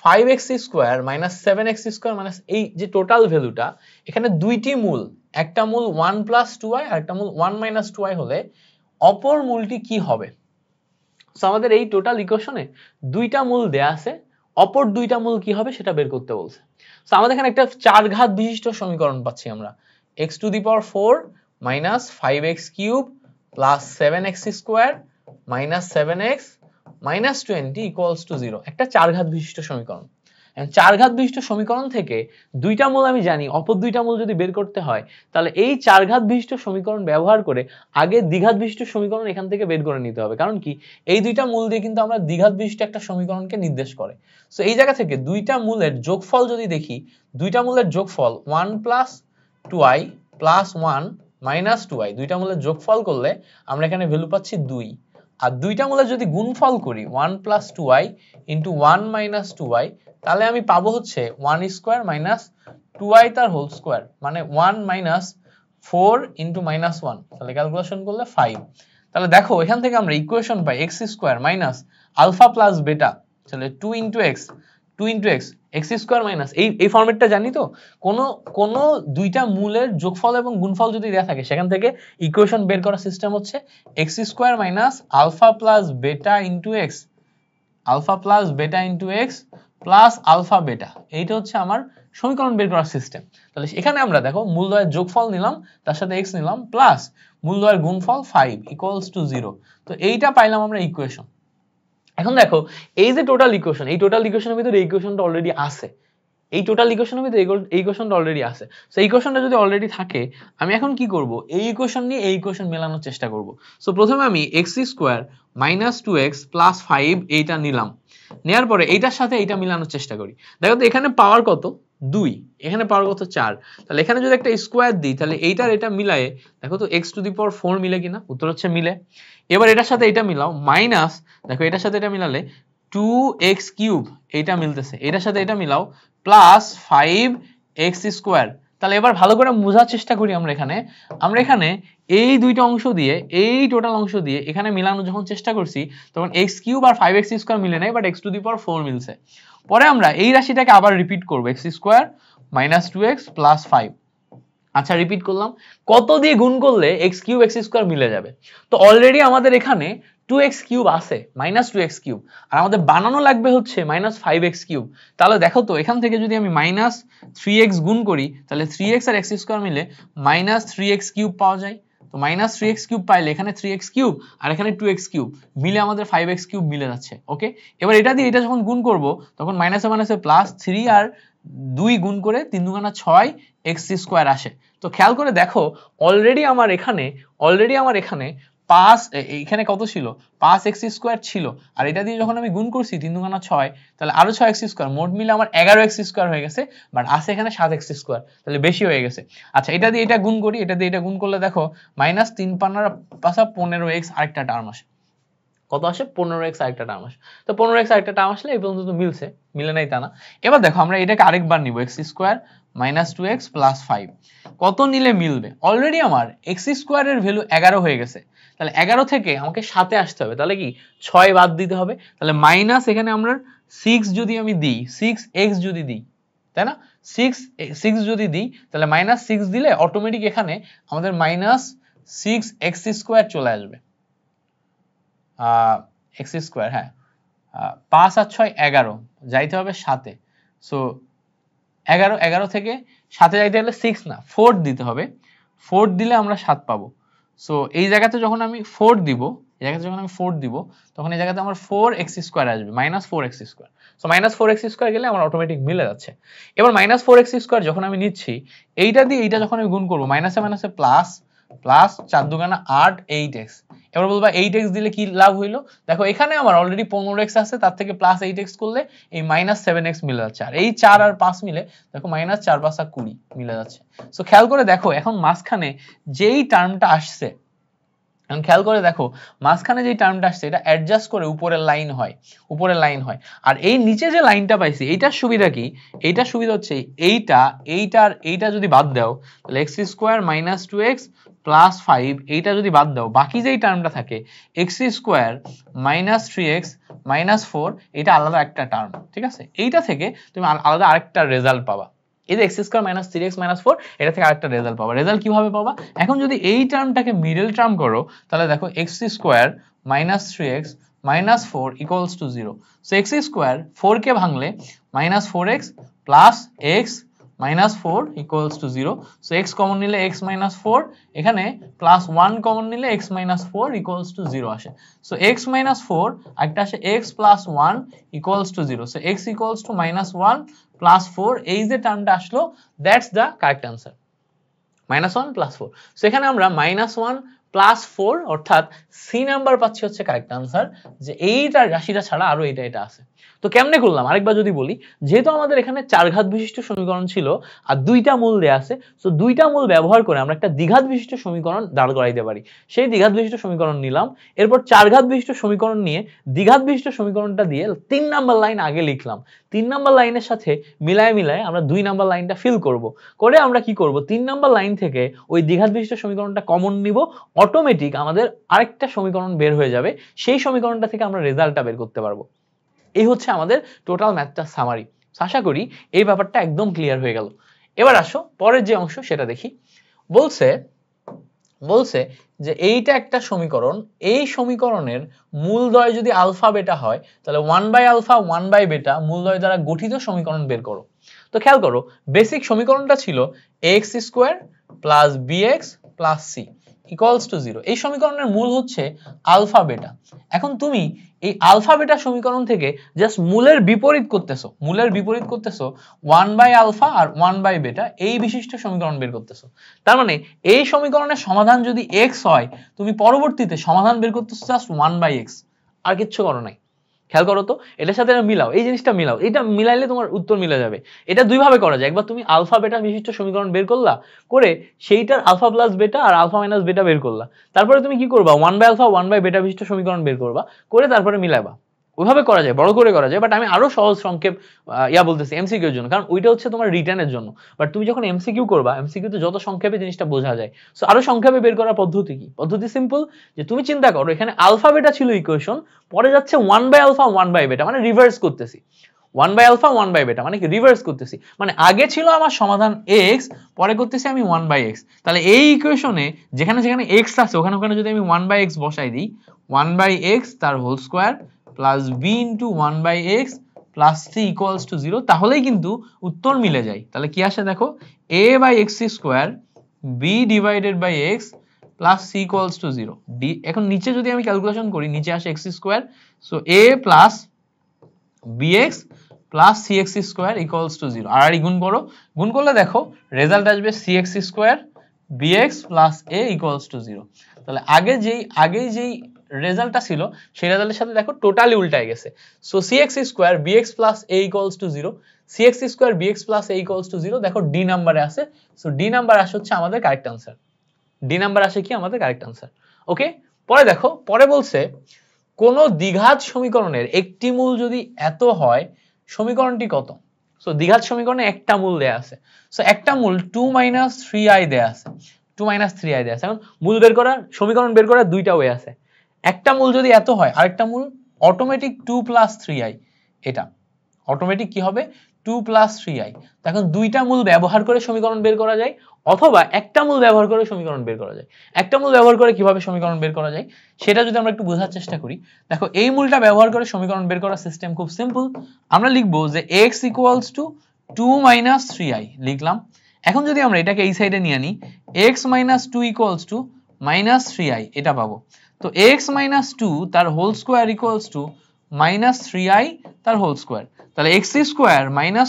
5x square minus 7x square minus এই যে টোটাল ভ্যালুটা, এখানে দুইটি মূল, একটা মূল 1 প্লাস 2y আর একটা মূল 1 মাইনাস 2y হলে অপর মূলটি কি হবে? সো আমাদের এই টোটাল ইকুয়েশনে দুইটা মূল দেয়া আছে, অপর দুইটা মূল কি হবে সেটা বের করতে বলছে। সো আমাদের এখানে একটা চার ঘাত বিশিষ্ট সমীকরণ পাচ্ছি আমরা, x to the power 4 minus 5x cube plus 7x square minus 7x minus 20 equals to 0, একটা চার ঘাত বিশিষ্ট সমীকরণ। চার ঘাত বিশিষ্ট সমীকরণ থেকে দুইটা মূল আমি জানি, অপর দুইটা মূল যদি বের করতে হয় তাহলে এই চার ঘাত বিশিষ্ট সমীকরণ ব্যবহার করে আগে দ্বিঘাত বিশিষ্ট সমীকরণ এখান থেকে বের করে নিতে হবে। কারণ কি, এই দুইটা মূল দিয়ে কিন্তু আমরা দ্বিঘাত বিশিষ্ট একটা সমীকরণকে নির্দেশ করে। সো এই জায়গা থেকে দুইটা মূলের যোগফল যদি দেখি, দুইটা মূলের যোগফল 1 plus 2i plus 1 minus 2i, দুইটা মূলের যোগফল করলে আমরা এখানে ভ্যালু পাচ্ছি 2। আর দুইটা মূলের যদি গুণফল করি 1 plus 2i into 1 minus 2i, তাহলে আমি পাবো হচ্ছে 1 স্কয়ার মাইনাস 2i তার হোল স্কয়ার মানে 1 মাইনাস 4 ইন্টু মাইনাস 1, তাহলে ক্যালকুলেশন করলে 5। তাহলে দেখো এখান থেকে আমরা ইকুয়েশন পাই x square minus alpha plus beta, তাহলে 2 into x x square minus এই ফরম্যাটটা জানি তো, কোন দুইটা মূলের যোগফল এবং গুণফল যদি দেয়া থাকে সেখান থেকে ইকুয়েশন বের করার সিস্টেম হচ্ছে x square minus alpha plus beta into x plus alpha beta, এইটা হচ্ছে আমার সমীকরণ বের করার সিস্টেম। তাহলে এখানে আমরা দেখো মূলদ্বয়ের যোগফল নিলাম, তার সাথে x নিলাম, প্লাস মূলদ্বয়ের গুণফল 5 ইকুয়ালস টু 0। তো এইটা পাইলাম আমরা ইকুয়েশন। এখন দেখো এই যে টোটাল ইকুয়েশন, এই টোটাল ইকুয়েশনের ভিতরে এই ইকুয়েশনটা অলরেডি আছে, এই টোটাল ইকুয়েশনের ভিতরে এই ইকুয়েশনটা অলরেডি আছে। সো এই ইকুয়েশনটা যদি অলরেডি থাকে, আমি এখন কি করব, এই ইকুয়েশন নিয়ে এই ইকুয়েশন মেলানোর চেষ্টা করব। সো প্রথমে আমি x square minus 2x plus 5 এইটা নিলাম, নেয়ার পরে এইটার সাথে এইটা মিলানোর চেষ্টা করি। দেখো তো এখানে পাওয়ার কত 2, এখানে পাওয়ার কত 4, তাহলে এখানে যদি একটা স্কয়ার দিই তাহলে এইটার এটা মিলায়ে দেখো তো x টু দি পাওয়ার 4 মিলে কিনা, উত্তর হচ্ছে মিলে। এবার এটার সাথে এটা মিলাও, মাইনাস দেখো এটার সাথে এটা মিলালে 2x কিউব, এইটা মিলতেছে, এটার সাথে এটা মিলাও প্লাস 5x স্কয়ার। তাহলে এবার ভালো করে বোঝার চেষ্টা করি, আমরা এখানে এই দুইটা অংশ দিয়ে, এই টোটাল অংশ দিয়ে এখানে মিলানো যখন চেষ্টা করছি তখন x কিউব আর 5x স্কয়ার মিলে নাই, বাট x টু দি পাওয়ার 4 মিলছে। পরে আমরা এই রাশিটাকে আবার রিপিট করব, x square minus 2x plus 5। আচ্ছা রিপিট করলাম, কত দিয়ে গুণ করলে x কিউব x স্কয়ার মিলে যাবে? তো অলরেডি আমাদের এখানে 2x কিউব আছে, মাইনাস 2x কিউব, আর আমাদের বানানো লাগবে হচ্ছে মাইনাস 5x কিউব। তাহলে দেখো তো এখান থেকে যদি আমি মাইনাস 3x গুণ করি তাহলে 3x আর x স্কয়ার মিলে মাইনাস 3x কিউব পাওয়া যায়। তো মাইনাস 3x কিউব পাইলে এখানে 3x কিউব আর এখানে 2x কিউব মিলে আমাদের 5x কিউব মিলে যাচ্ছে। ওকে, এবার এটা দিয়ে এটা যখন গুণ করব তখন মাইনাসে মাইনাসে প্লাস 3 আর 2 গুণ করে 3 দুগুণা 6 x স্কয়ার আসে। তো খেয়াল করে দেখো অলরেডি আমার এখানে 5, এখানে কত ছিল 5x স্কয়ার ছিল, আর এটা দিয়ে যখন আমি গুণ করছি 3 দুগুণা 6, তাহলে আরো 6x স্কয়ার, মোট মিলে আমার 11x স্কয়ার হয়ে গেছে, বাট আছে এখানে 7x স্কয়ার, তাহলে বেশি হয়ে গেছে। আচ্ছা এটা দিয়ে এটা গুণ করি, এটা দিয়ে এটা গুণ করলে দেখো মাইনাস 3 5 15x আরেকটা টার্ম আসে, কত আসে 15x আরেকটা টার্ম আসে। তো 15x আরেকটা টার্ম আসলে এই পর্যন্ত তো মিলছে, মিলে নাই তা না। এবার দেখো আমরা এটাকে আরেকবার নিব, x square minus 2x plus 5, কত নিলে মিলবে? অলরেডি আমার x স্কয়ারের ভ্যালু 11 হয়ে গেছে, তাহলে 11 থেকে আমাকে 7 এ আসতে হবে, তাহলে কি 6 বাদ দিতে হবে, তাহলে মাইনাস এখানে আমরা 6 যদি আমি দিই, 6x যদি দিই, তাই না, 6 যদি দিই তাহলে মাইনাস 6 দিলে অটোমেটিক এখানে আমাদের মাইনাস 6x স্কয়ার চলে আসবে। x স্কয়ার, হ্যাঁ 5 আর 6 11, যাইতে হবে 7-এ। সো 11 থেকে 7-এ যাইতে হলে 6 না 4 দিতে হবে, 4 দিলে আমরা 7 পাবো। সো এই জায়গাতে যখন আমি 4 দিব, তখন এই জায়গাতে আমার 4x স্কয়ার আসবে, minus 4x square. So minus 4x square গেলে আমার অটোমেটিক মিলে যাচ্ছে। এবার মাইনাস 4x স্কয়ার যখন আমি নিচ্ছি, এইটা দিয়ে এইটা যখন আমি গুণ করবো, মাইনাসে মাইনাসে প্লাস, 4 দুগুণা 8 8x। এবার বলবা 8x দিলে কি লাভ হইলো? দেখো এখানে আমার অলরেডি 15x আছে, তার থেকে প্লাস 8x করলে এই মাইনাস 7x মিলে যাচ্ছে, আর এই 4 আর 5 মিলে দেখো মাইনাস 4 5 20 মিলে যাচ্ছে। সো খেয়াল করে দেখো এখন মাঝখানে যেই টার্মটা আসছে, এটা অ্যাডজাস্ট করে উপরের লাইন হয়, আর এই নিচে যে লাইনটা পাইছি এইটার সুবিধা কি? এইটার সুবিধা হচ্ছে এইটা যদি বাদ দাও তাহলে x square minus 2x plus 5, এইটা যদি বাদ দাও বাকি যেই টার্মটা থাকে x square minus 3x minus 4, এটা আলাদা একটা টার্ম, ঠিক আছে? এইটা থেকে তুমি আলাদা আরেকটা রেজাল্ট পাবা, এই যে x square minus 3x minus 4, এটা থেকে আরেকটা রেজাল্ট পাবা। রেজাল্ট কিভাবে পাবা? এখন যদি এই টার্মটাকে মিডল টার্ম করো তাহলে দেখো x square minus 3x minus 4 equals to 0। So x square 4 কে ভাঙলে minus 4x plus x minus 4 equals to 0। So x common নিলে x মাইনাস 4, এখানে প্লাস 1 কমন নিলে x মাইনাস 4 ইকুয়ালস টু 0 আসে। সো x মাইনাস 4 একটা আসে x plus 1 equals to 0। So x equals to minus 1 plus 4, এই যে টার্মটা আসলো that's the correct answer, minus 1 plus 4। So এখানে আমরা মাইনাস 1 প্লাস 4 অর্থাৎ সি নাম্বার পাচ্ছি হচ্ছে কারেক্ট অ্যান্সার, যে এইটা রাশিটা ছাড়া আরো এটা আছে। তো কেমনে করলাম আরেকবার যদি বলি, যেহেতু আমাদের এখানে 4 ঘাত বিশিষ্ট সমীকরণ ছিল আর 2টা মূল দেয়া আছে, সো 2টা মূল ব্যবহার করে আমরা একটা দ্বিঘাত বিশিষ্ট সমীকরণ দাঁড় করাইতে পারি। সেই দ্বিঘাত বিশিষ্ট সমীকরণ নিলাম, এরপর 4 ঘাত বিশিষ্ট সমীকরণ নিয়ে দ্বিঘাত বিশিষ্ট সমীকরণটা দিয়ে 3 নাম্বার লাইন আগে লিখলাম। 3 নাম্বার লাইনের সাথে মিলায় আমরা 2 নাম্বার লাইনটা ফিল করব, করে আমরা কি করব 3 নাম্বার লাইন থেকে ওই দ্বিঘাত বিশিষ্ট সমীকরণটা কমন নিব, অটোমেটিক আমাদের আরেকটা সমীকরণ বের হয়ে যাবে, সেই সমীকরণটা থেকে আমরা রেজাল্টটা বের করতে পারবো। এই হচ্ছে আমাদের টোটাল ম্যাথটা সামারি। আশা করি এই ব্যাপারটা একদম ক্লিয়ার হয়ে গেল। এবার আসো পরের যে অংশ সেটা দেখি। বলছে যে এইটা একটা সমীকরণ, এই সমীকরণের মূলদ্বয় যদি আলফা বেটা হয় তাহলে 1/আলফা 1/বেটা মূলদ্বয় দ্বারা গঠিত সমীকরণ বের করো। তো খেয়াল করো বেসিক সমীকরণটা ছিল ax² plus bx plus c equals to 0। এই সমীকরণের মূল হচ্ছে আলফা বেটা। এখন তুমি এই আলফা বেটা সমীকরণ থেকে জাস্ট মূলের বিপরীত করতেছো, 1/আলফা আর 1/বেটা এই বিশিষ্ট সমীকরণ বের করতেছো। তার মানে এই সমীকরণের সমাধান যদি x হয়, তুমি পরবর্তীতে সমাধান বের করতেছো জাস্ট 1/x, আর কিচ্ছু করো নাই। খেয়াল করো তো, এটার সাথে মিলাও, এই জিনিসটা মিলাও, এটা মিলাইলে তোমার উত্তর মিলে যাবে। এটা দুই ভাবে করা যায়, একবার তুমি আলফা বেটা বিশিষ্ট সমীকরণ বের করলা, করে সেইটার আলফা প্লাস বেটা আর আলফা মাইনাস বেটা বের করলা, তারপরে তুমি কি করবা 1/আলফা 1/বেটা বিশিষ্ট সমীকরণ বের করবা, করে তারপরে মিলাবা। ওইভাবে করা যায়, বড় করে করা যায়, বাট আমি আরো সহজ সংক্ষেপ বলতেছি এমসিকিউ এর জন্য, কারণ ওইটা হচ্ছে তোমার রিটার্নের জন্য। বাট তুমি যখন এমসিকিউ করবা, এমসিকিউ তে যত সংক্ষেপে জিনিসটা বোঝা যায়। সো আরো সংক্ষেপে বের করার পদ্ধতি কি? পদ্ধতি সিম্পল, যে তুমি চিন্তা করো এখানে আলফা বেটা ছিল ইকুয়েশন, পরে যাচ্ছে 1/আলফা 1/বেটা, মানে রিভার্স করতেছি। 1/আলফা 1/বেটা মানে কি রিভার্স করতেছি, মানে আগে ছিল আমার সমাধান x, পরে করতেছি আমি 1/x। তাহলে এই ইকুয়েশনে যেখানে যেখানে x আছে ওখানে ওখানে যদি আমি 1/x বসাই দিই, 1/x তার whole square plus b into 1/x plus c equals to 0, তাহলেই কিন্তু উত্তর মিলে যায়। তাহলে কি আসে দেখো, a/x² b divided by x plus c equals to 0 d। এখন নিচে যদি আমি ক্যালকুলেশন করি, নিচে আসে x², so a plus bx plus cx² equals to 0। আর গুণ করো, গুণ করলে দেখো রেজাল্ট আসবে cx² bx plus a equals to 0। তাহলে আগে যেই রেজাল্টটা ছিল সেই রেজাল্টের সাথে দেখো টোটালি উল্টায় গেছে। So cx² bx plus a equals to 0, cx² bx plus a equals to 0 দেখো ডি নাম্বারে আছে। সো ডি নাম্বার আসে হচ্ছে আমাদের কারেক্ট আনসার। ডি নাম্বার আসে কি আমাদের কারেক্ট আনসার। ওকে, পরে দেখো, পরে বলছে কোন দ্বিঘাত সমীকরণের একটি মূল যদি এত হয় সমীকরণটি কত? সো দ্বিঘাত সমীকরণে একটা মূল দেয়া আছে। সো একটা মূল 2 - 3i দেয়া আছে, 2 - 3i দেয়া আছে। এখন মূল বের করার, সমীকরণ বের করার দুইটা ওয়ে আছে। একটা মূল যদি এত হয়, আরেকটা মূল অটোমেটিক 2 + 3i, এটা অটোমেটিক কি হবে 2 + 3i। এখন দুইটা মূল ব্যবহার করে সমীকরণ বের করা যায়, অথবা একটা মূল ব্যবহার করে সমীকরণ বের করা যায়। একটা মূল ব্যবহার করে কিভাবে সমীকরণ বের করা যায় সেটা যদি আমরা একটু বোঝার চেষ্টা করি, দেখো এই মূলটা ব্যবহার করে সমীকরণ বের করার সিস্টেম খুব সিম্পল। আমরা লিখবো যে x ইকুয়ালস টু 2 - 3i লিখলাম। এখন যদি আমরা এটাকে এই সাইডে নিয়ে আনি, x - 2 ইকুয়ালস টু -3i এটা পাবো। তো x - 2 তার whole square equals two -3i তার হোল স্কয়ার। তাহলে x²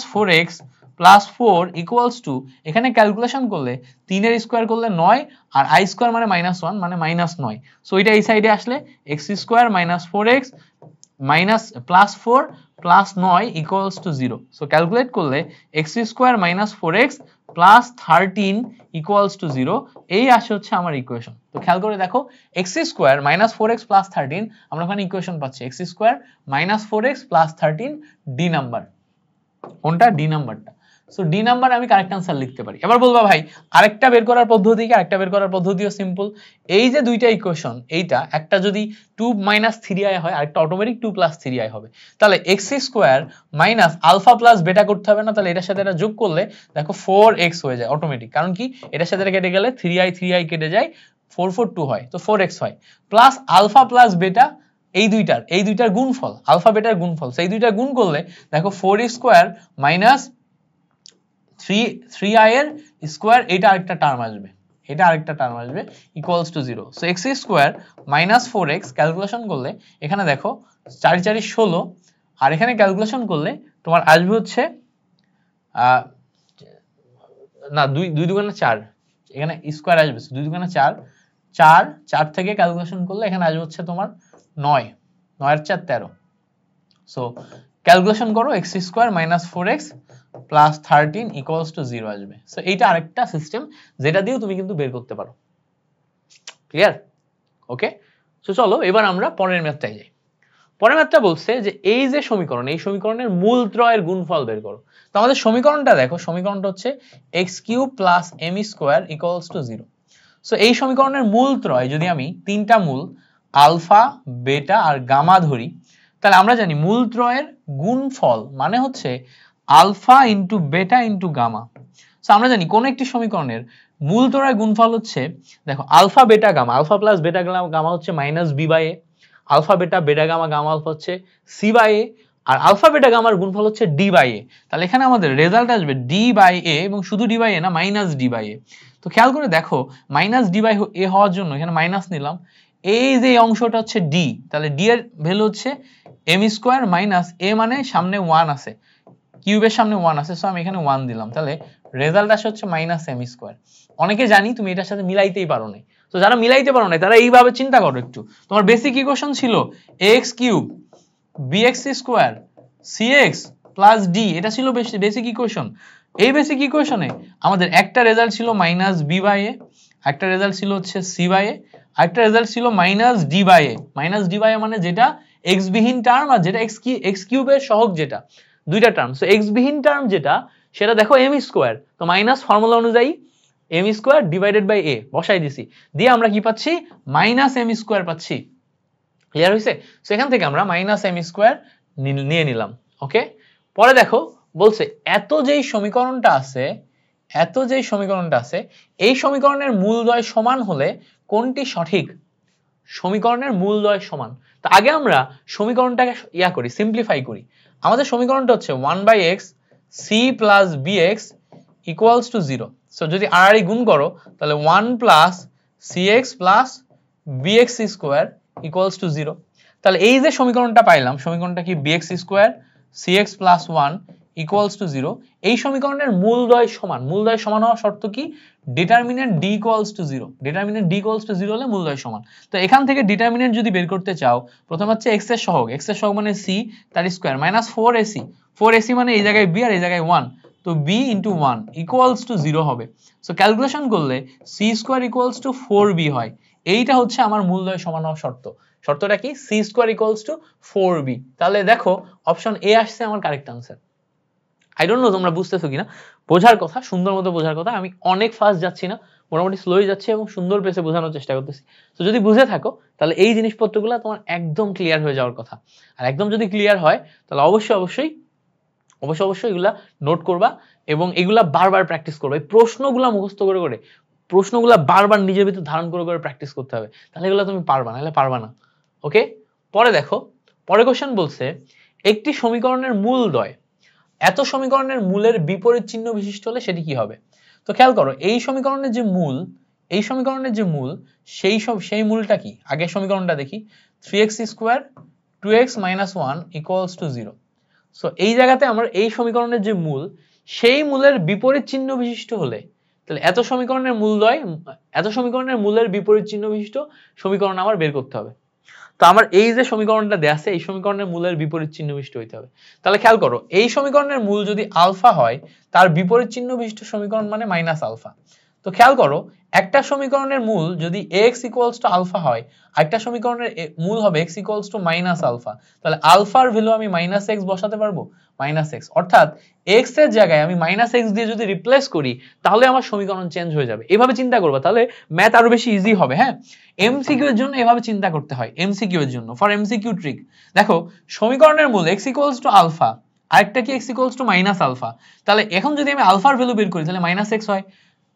- 4x plus 4 equals to, এখানে ক্যালকুলেশন করলে 3 এর স্কয়ার করলে 9 আর i স্কয়ার মানে -1 মানে -9। সো এটা এই সাইডে আসলে x² - 4x minus plus 4 plus 9 equals to 0। So calculate করলে x² - 4x plus 13 equals to 0, এই আসে হচ্ছে আমার ইকুয়েশন। তো খেয়াল করে দেখো x² - 4x প্লাস 13 আমরা ওখানে ইকুয়েশন পাচ্ছি x² - 4x plus 13 D number. কোনটা? ডি নাম্বারটা। সো ডি নাম্বার আমি কারেক্ট আনসার লিখতে পারি। এবার বলবা ভাই আরেকটা বের করার পদ্ধতি কি? আরেকটা বের করার পদ্ধতিও সিম্পল। এই যে দুইটা ইকুয়েশন, এইটা একটা যদি 2 - 3i হয়, আরেকটা অটোমেটিক 2 + 3i হবে, তাহলে x² মাইনাস আলফা প্লাস বেটা করতে হবে না? তাহলে এটার সাথে এটা যোগ করলে দেখো 4x হয়ে যায় অটোমেটিক। কারণ কি, এটার সাথে কেটে গেলে 3i কেটে যায়, 4 4 2 হয়, তো 4x হয়। প্লাস আলফা প্লাস বেটা এই দুইটার গুণফল, আলফা বেটার গুণফল, সেই দুইটা গুণ করলে দেখো 4² মাইনাস 3i এর স্কয়ার, এটা আরেকটা টার্ম আসবে, এটা আরেকটা টার্ম আসবে equals to 0। So x² - 4x calculation করলে এখানে দেখো 4 4 16, আর এখানে ক্যালকুলেশন করলে তোমার আসবে হচ্ছে না 2 2 দুগুণে 4, এখানে স্কয়ার আসবে 2 দুগুণে 4, 4 থেকে ক্যালকুলেশন করলে এখানে আসবে হচ্ছে তোমার 9, 9 এর 4 13। সো ক্যালকুলেশন করো x square minus 4x plus 13 equals to 0 আসবে। সো এইটা আরেকটা সিস্টেম যেটা দিয়েও তুমি কিন্তু বের করতে পারো। ক্লিয়ার? ওকে, সো চলো এবার আমরা পরের ম্যাথটায় যাই। পরের ম্যাথটা বলছে যে এই যে সমীকরণ, এই সমীকরণের মূল ত্রয়ের গুণফল বের করো। তো আমাদের সমীকরণটা দেখো, সমীকরণটা হচ্ছে x³ plus m square equals to 0। So এই সমীকরণের মূল ত্রয় যদি আমি তিনটা মূল আলফা, বেটা আর গামা ধরি, তাহলে আমরা জানি মূল ত্রয়ের গুণফল মানে হচ্ছে আলফা ইন্টু বেটা ইন্টু গামা। সো আমরা জানি কোন একটি সমীকরণের মূল ত্রয়ের গুণফল হচ্ছে, দেখো alpha beta gamma, alpha plus beta gamma হচ্ছে minus B by A, alpha beta beta gamma gamma alpha হচ্ছে সি বাই এ, আর আলফা বেটা গামার গুণফল হচ্ছে ডি বাই এ। তাহলে এখানে আমাদের রেজাল্ট আসবে ডি বাই এ, এবং শুধু ডি বাই এ না, মাইনাস ডি বাই এ। তো খেয়াল করে দেখো, মাইনাস ডি বাই এ হওয়ার জন্য এখানে মাইনাস নিলাম, এই যে অংশটা হচ্ছে ডি, তাহলে ডি এর ভ্যালু হচ্ছে এম স্কোয়ার মাইনাস এ, মানে সামনে 1 আছে, কিউবের সামনে 1 আছে, সো আমি এখানে 1 দিলাম, তাহলে রেজাল্ট আসে হচ্ছে মাইনাস এম স্কোয়ার। অনেকে জানি তুমি এটার সাথে মিলাইতেই পারো না, তো যারা মিলাইতে পারো না তারা এইভাবে চিন্তা করো একটু। তোমার বেসিক ইকুয়েশন ছিল x cube bx square CX plus D, এটা ছিল বেসিক ইকুয়েশন। এই বেসিক ইকুয়েশনে আমাদের একটা রেজাল্ট ছিল মাইনাস বি বাই এ, একটা রেজাল্ট ছিল হচ্ছে সি বাই এ, একটা রেজাল্ট ছিল minus D by A. Minus D by A মানে যেটা এক্স বিহীন টার্ম, আর যেটা এক্স কিউবের সহগ, যেটা দুইটা টার্ম। সো এক্স বিহীন টার্ম যেটা, সেটা দেখো এম স্কোয়ার, তো মাইনাস ফর্মুলা অনুযায়ী এম স্কোয়ার ডিভাইডেড বাই এ বসাই দিছি, দিয়ে আমরা কি পাচ্ছি, মাইনাস এম স্কোয়ার পাচ্ছি। ক্লিয়ার হয়েছে? সো এখান থেকে আমরা মাইনাস এম স্কোয়ার নিয়ে নিলাম। ওকে, পরে দেখো বলছে এত যেই সমীকরণটা আছে, এত যেই সমীকরণটা আছে, এই সমীকরণের মূলদ্বয় সমান হলে কোনটি সঠিক? সমীকরণের মূলদ্বয় সমান। তো আগে আমরা সমীকরণটাকে করি, সিম্পলিফাই করি। আমাদের সমীকরণটা হচ্ছে 1/x C plus BX equals to 0। So যদি আর গুণ করো তাহলে 1 plus CX plus BX square equals to 0। তাহলে এই যে সমীকরণটা পাইলাম, সমীকরণটা কি BX square CX plus 1 equals to 0। এই সমীকরণের মূলদ্বয় সমান। মূলদ্বয় সমান হওয়ার শর্ত কি? Determinant D equals to 0। Determinant D equals to 0 হলে মূলদ্বয় সমান। তো এখান থেকে ডিটারমিনেন্ট যদি বের করতে চাও, প্রথম হচ্ছে x এর সহগ, x এর সহগ মানে c তার স্কয়ার মাইনাস 4ac, 4ac মানে এই জায়গায় b আর এই জায়গায় 1, তো b ইনটু 1 ইকুয়ালস টু 0 হবে। সো ক্যালকুলেশন করলে c square equals two 4b হয়। এইটা হচ্ছে আমার মূলদ্বয় সমান হওয়ার শর্ত। শর্তটা কি? c square equals two 4b। তাহলে দেখো অপশন এ আসছে আমার correct answer. I don't know তোমরা বুঝতেছো কিনা, বোঝার কথা, সুন্দর মতো বোঝার কথা। আমি অনেক ফাস্ট যাচ্ছি না, মোটামুটি স্লোই যাচ্ছি এবং সুন্দর পেসে বোঝানোর চেষ্টা করতেছি। তো যদি বুঝে থাকো তাহলে এই জিনিসপত্রগুলো তোমার একদম ক্লিয়ার হয়ে যাওয়ার কথা। আর একদম যদি ক্লিয়ার হয় তাহলে অবশ্যই এগুলা নোট করবা এবং এগুলা বারবার প্র্যাকটিস করবে। এই প্রশ্নগুলা মুখস্থ করে করে, প্রশ্নগুলা বারবার নিজের ভিতর ধারণ করে করে প্র্যাকটিস করতে হবে, তাহলে এগুলা তুমি পারবা, নাহলে পারবা না। ওকে, পরে দেখো, পরে কোশ্চেন বলছে একটি সমীকরণের মূলদ্বয় এত সমীকরণের মূলের বিপরীত চিহ্ন বিশিষ্ট হলে সেটি কি হবে? তো খেয়াল করো, এই সমীকরণের যে মূল, এই সমীকরণের যে মূল, সেই মূলটা কি? আগের সমীকরণটা দেখি, 3x square 2x minus 1 equals to 0। So এই জায়গাতে আমার এই সমীকরণের যে মূল, সেই মূলের বিপরীত চিহ্ন বিশিষ্ট হলে, তাহলে এত সমীকরণের মূলদ্বয়, এত সমীকরণের মূলের বিপরীত চিহ্ন বিশিষ্ট সমীকরণ আমার বের করতে হবে। তো আমার এই যে সমীকরণটা দেয়া আছে, এই সমীকরণের মূলের বিপরীত চিহ্ন বিশিষ্ট হইতে হবে। তাহলে খেয়াল করো, এই সমীকরণের মূল যদি আলফা হয়, তার বিপরীত চিহ্ন বিশিষ্ট সমীকরণ মানে মাইনাস আলফা। তো খেয়াল করো, একটা সমীকরণের মূল যদি x ইকুয়ালস টু আলফা হয়, আরেকটা সমীকরণের মূল হবে x equals to minus alpha, তাহলে আলফার ভ্যালু আমি মাইনাস x বসাতে পারবো, মাইনাস x, অর্থাৎ x এর জায়গায় আমি মাইনাস x দিয়ে যদি রিপ্লেস করি তাহলে আমার সমীকরণ চেঞ্জ হয়ে যাবে। এভাবে চিন্তা করবা, তাহলে ম্যাথ আরো বেশি ইজি হবে। হ্যাঁ, এমসিকিউ এর জন্য এভাবে চিন্তা করতে হয়, এমসিকিউ এর জন্য, ফর এমসিকিউ ট্রিক। দেখো, সমীকরণের মূল x ইকুয়ালস টু আলফা, আরেকটা কি x equals to minus alpha, তাহলে এখন যদি আমি আলফার ভ্যালু বের করি তাহলে মাইনাস x হয়,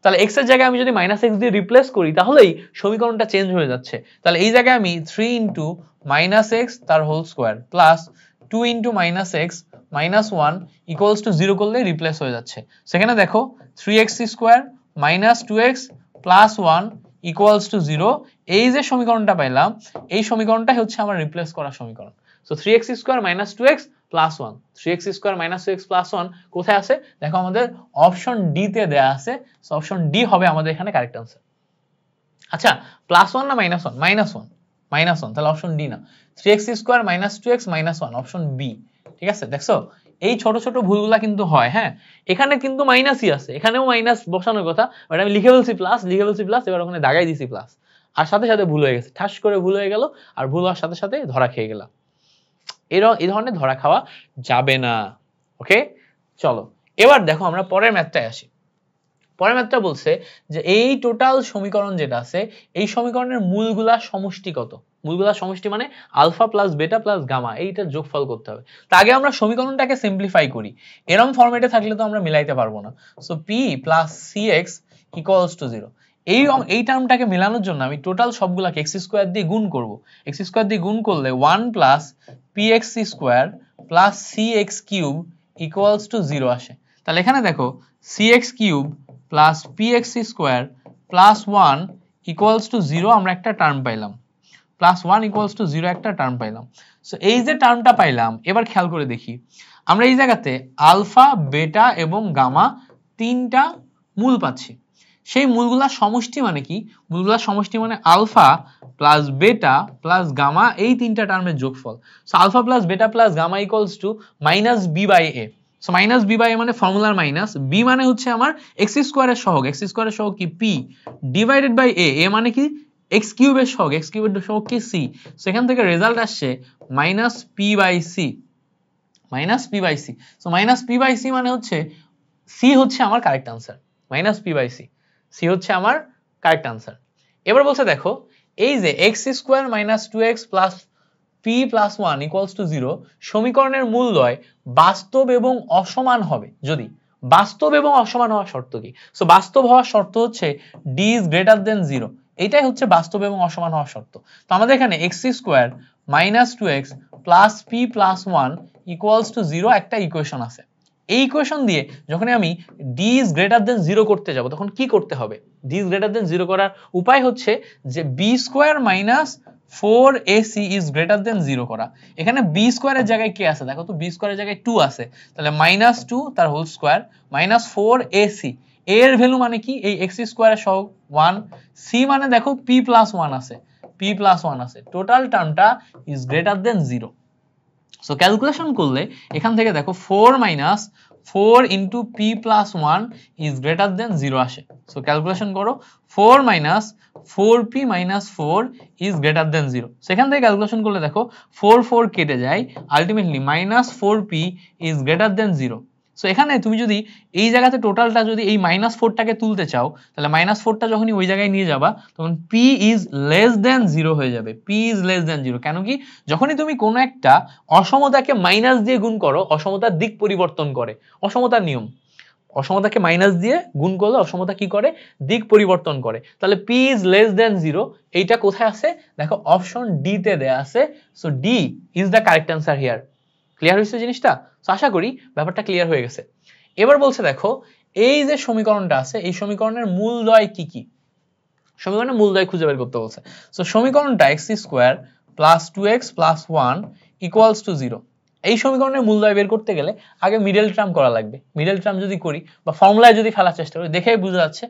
তাহলে x এর জায়গায় আমি যদি মাইনাস x দিয়ে রিপ্লেস করি তাহলেই সমীকরণটা চেঞ্জ হয়ে যাচ্ছে। তাহলে এই জায়গায় আমি 3 ইন্টু মাইনাস এক্স তার whole square plus 2 into minus X minus 1 equals to 0 করলে রিপ্লেস হয়ে যাচ্ছে। সেখানে দেখো 3x square minus 2x plus 1 equals to 0, এই যে সমীকরণটা পাইলাম, এই সমীকরণটাই হচ্ছে আমার রিপ্লেস করা সমীকরণ। So 3x square minus 2x plus 1, 3x square minus 2x plus 1 কোথায় আছে? দেখো আমাদের অপশন ডি তে দেয়া আছে। সো অপশন ডি হবে আমাদের এখানে কারেক্ট আনসার। আচ্ছা, প্লাস 1 না মাইনাস 1? মাইনাস 1, তাহলে অপশন ডি না। 3x square minus 2x minus 1, option B. ঠিক আছে, দেখছো এই ছোট ছোট ভুলগুলা কিন্তু হয়। হ্যাঁ, এখানে কিন্তু মাইনাসই আছে, এখানেও মাইনাস বসানোর কথা, বাট আমি লিখে বলছি প্লাস, এবার ওখানে দাগাই দিছি প্লাস, আর সাথে সাথে ভুল হয়ে গেছে, ঠাস করে ভুল হয়ে গেল, আর ভুল হওয়ার সাথে সাথে ধরা খেয়ে গেলাম। এই ধরনের ধরা খাওয়া যাবে না। ওকে, চলো এবার দেখো আমরা পরের ম্যাথটায় আসি। পরের ম্যাথটা বলছে যে এই টোটাল সমীকরণ যেটা আছে, এই সমীকরণের মূলগুলা সমষ্টি কত? মূলগুলা সমষ্টি মানে alpha plus beta plus gamma, এইটার যোগফল করতে হবে। তা আগে আমরা সমীকরণটাকে সিম্পলিফাই করি, এরকম ফরম্যাটে থাকলে তো আমরা মিলাইতে পারবো না। So p plus cx equals to 0। এই টার্মটাকে মেলানোর জন্য আমি টোটাল সবগুলাকে x স্কয়ার দিয়ে গুণ করব। x স্কয়ার দিয়ে গুণ করলে 1 plus px square plus cx cube equals to 0 আসে। তাহলে এখানে দেখো cx cube plus px square plus 1 equals to 0 আমরা একটা টার্ম পাইলাম, প্লাস 1 ইকুয়ালস টু 0 একটা টার্ম পাইলাম। সো এই যে টার্মটা পাইলাম, এবার খেয়াল করে দেখি আমরা এই জায়গাতে আলফা বেটা এবং গামা তিনটা মূল পাচ্ছি। সেই মূলগুলা সমষ্টি মানে কি? মূলগুলা সমষ্টি মানে alpha plus beta plus gamma, এই তিনটা টার্মের যোগফল। So alpha plus beta plus gamma equals to minus B by A. So minus B by A মানে ফর্মুলার মাইনাস, বি মানে হচ্ছে আমার এক্স স্কোয়ারের সহগ, এক্স স্কোয়ারের সহগ কি P divided by A, A মানে কি এক্স কিউবের সহগ, এক্স কিউবের সহগ কি সি। সো এখান থেকে রেজাল্ট আসছে minus P by C, minus P by C. So minus P by C মানে হচ্ছে সি হচ্ছে আমার correct answer, minus P by C, C হচ্ছে আমার কারেক্ট আনসার। এবার বলছে দেখো এই যে X square minus 2x plus P plus 1 equals to 0 সমীকরণের মূলদ্বয় বাস্তব এবং অসমান হবে যদি, বাস্তব এবং অসমান হওয়ার শর্ত কি? সো বাস্তব হওয়ার শর্ত হচ্ছে ডি ইজ গ্রেটার দেন 0, এটাই হচ্ছে বাস্তব এবং অসমান হওয়ার শর্ত। তো আমাদের এখানে X square minus 2x plus P plus 1 equals to 0 একটা ইকুয়েশন আছে। এই ইকুয়েশন দিয়ে যখন আমি ডি ইজ গ্রেটার দেন 0 করতে যাব তখন কি করতে হবে? ডি ইজ গ্রেটার দেন 0 করার উপায় হচ্ছে যে B square minus 4ac is greater than 0 করা। এখানে বি স্কোয়ারের জায়গায় কি আছে দেখো তো, বি স্কোয়ারের জায়গায় 2 আছে, তাহলে মাইনাস 2 তার হোল স্কোয়ার মাইনাস 4ac, এর ভ্যালু মানে কি এই এক্স স্কোয়ারের সহগ 1, সি মানে দেখো পি প্লাস 1 আছে, পি প্লাস 1 আছে, টোটাল টার্মটা is greater than 0। So calculation করলে এখান থেকে দেখো 4 minus 4 into P plus 1 is greater than 0 আসে। সো ক্যালকুলেশন করো 4 minus 4p minus 4 is greater than 0। সেখান থেকে ক্যালকুলেশন করলে দেখো 4 4 কেটে যায়, ultimately minus 4p is greater than 0। So এখানে তুমি যদি এই জায়গাতে টোটালটা যদি এই মাইনাস 4টাকে তুলতে চাও, তাহলে মাইনাস 4টা যখনই ওই জায়গায় নিয়ে যাবা তখন p ইজ লেস দেন 0 হয়ে যাবে, p ইজ লেস দেন 0। কেন কি? যখনই তুমি কোনো একটা অসমতাকে মাইনাস দিয়ে গুণ করো অসমতার দিক পরিবর্তন করে, অসমতার নিয়ম, অসমতাকে মাইনাস দিয়ে গুণ করলে অসমতা কি করে? দিক পরিবর্তন করে। তাহলে p ইজ লেস দেন 0 এইটা কোথায় আছে দেখো অপশন ডি তে দেয়া আছে। So D is the correct answer here. Clear হয়েছে জিনিসটা? সো আশা করি ব্যাপারটা ক্লিয়ার হয়ে গেছে। এবার বলছে দেখো এই যে সমীকরণটা আছে এই সমীকরণের মূলদ্বয় কি কি? সমীকরণের মূলদ্বয় খুঁজে বের করতে বলছে। সো সমীকরণটা x square plus 2x plus 1 equals to 0। এই সমীকরণের মূলদ্বয় বের করতে গেলে আগে মিডল টার্ম করা লাগবে। মিডল টার্ম যদি করি বা ফর্মুলায় যদি ফেলার চেষ্টা করি দেখেই বোঝা যাচ্ছে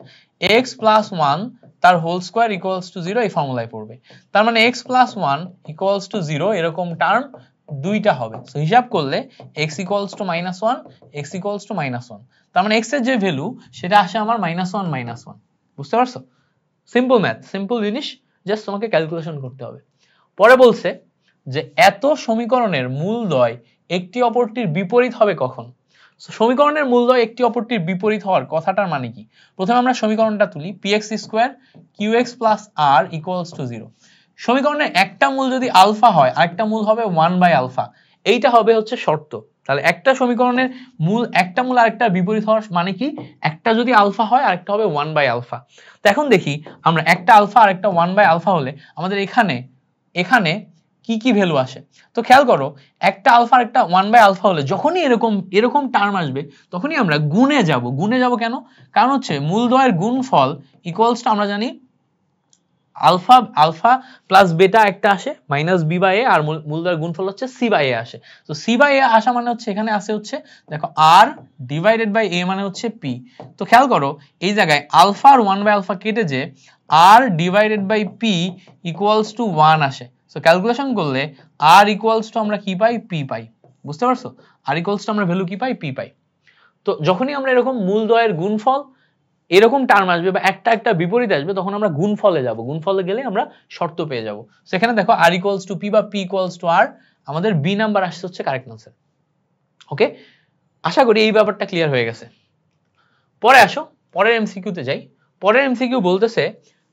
x প্লাস 1 তার হোল স্কয়ার ইকুয়ালস টু 0 এই ফর্মুলায় পড়বে। তার মানে x প্লাস 1 ইকুয়ালস টু 0 এরকম টার্ম দুইটা হবে। সো হিসাব করলে x equals to -1, x equals to -1, তার মানে x এর যে ভ্যালু সেটা আসে আমার -1 -1। বুঝতে পারছো? সিম্পল ম্যাথ, সিম্পল জিনিস, জাস্ট তোমাকে ক্যালকুলেশন করতে হবে। পরে বলছে যে এত সমীকরণের মূলদ্বয় একটি অপরটির বিপরীত হবে কখন? সমীকরণের মূলদ্বয় একটি অপরটির বিপরীত হওয়ার কথাটার মানে কি? প্রথমে আমরা সমীকরণটা তুলি px square qx plus r equals to 0। সমীকরণের একটা মূল যদি আলফা হয় আরেকটা মূল হবে 1/α, এইটা হবে হচ্ছে শর্ত। তাহলে একটা সমীকরণের মূল একটা মূল আরেকটা বিপরীত হওয়ার মানে কি? একটা যদি আলফা হয় আরেকটা হবে 1/α। তো এখন দেখি আমরা একটা আলফা আর একটা 1/α হলে আমাদের এখানে কি কি ভ্যালু আসে। তো খেয়াল করো একটা আলফা আর একটা 1/α হলে যখনই এরকম টার্ম আসবে তখনই আমরা গুণে যাব কেন? কারণ হচ্ছে মূলদ্বয়ের গুণফল ইকুয়ালস টু আমরা জানি আলফা প্লাস বেটা একটা আসে -b/a আর মূলদ্বয়ের গুণফল হচ্ছে c/a আসে। তো c/a আসা মানে হচ্ছে এখানে আসে হচ্ছে দেখো r ডিভাইডেড বাই a মানে হচ্ছে p। তো খেয়াল করো এই জায়গায় আলফা আর 1/α কেটে যে r divided by p equals to 1 আসে। সো ক্যালকুলেশন করলে r ইকুয়ালস টু আমরা কি পাই? p পাই। বুঝতে পারছো? আর ইকুয়ালস টু আমরা ভ্যালু কি পাই? পি পাই। তো যখনই আমরা এরকম মূলদ্বয়ের গুণফল এরকম টার্ম আসবে বা একটা একটা বিপরীত আসবে, তখন আমরা গুণফলে যাব, গুণফলে গেলে আমরা শর্ত পেয়ে যাব। সেখানে দেখো আর ইকুয়ালস টু পি বা পি ইকুয়ালস টু আর, আমাদের বি নাম্বার আসছে হচ্ছে কারেক্ট আনসার। ওকে, আশা করি এই ব্যাপারটা ক্লিয়ার হয়ে গেছে। পরে আসো, পরের এমসিকিউতে যাই। পরের এমসিকিউ বলতেছে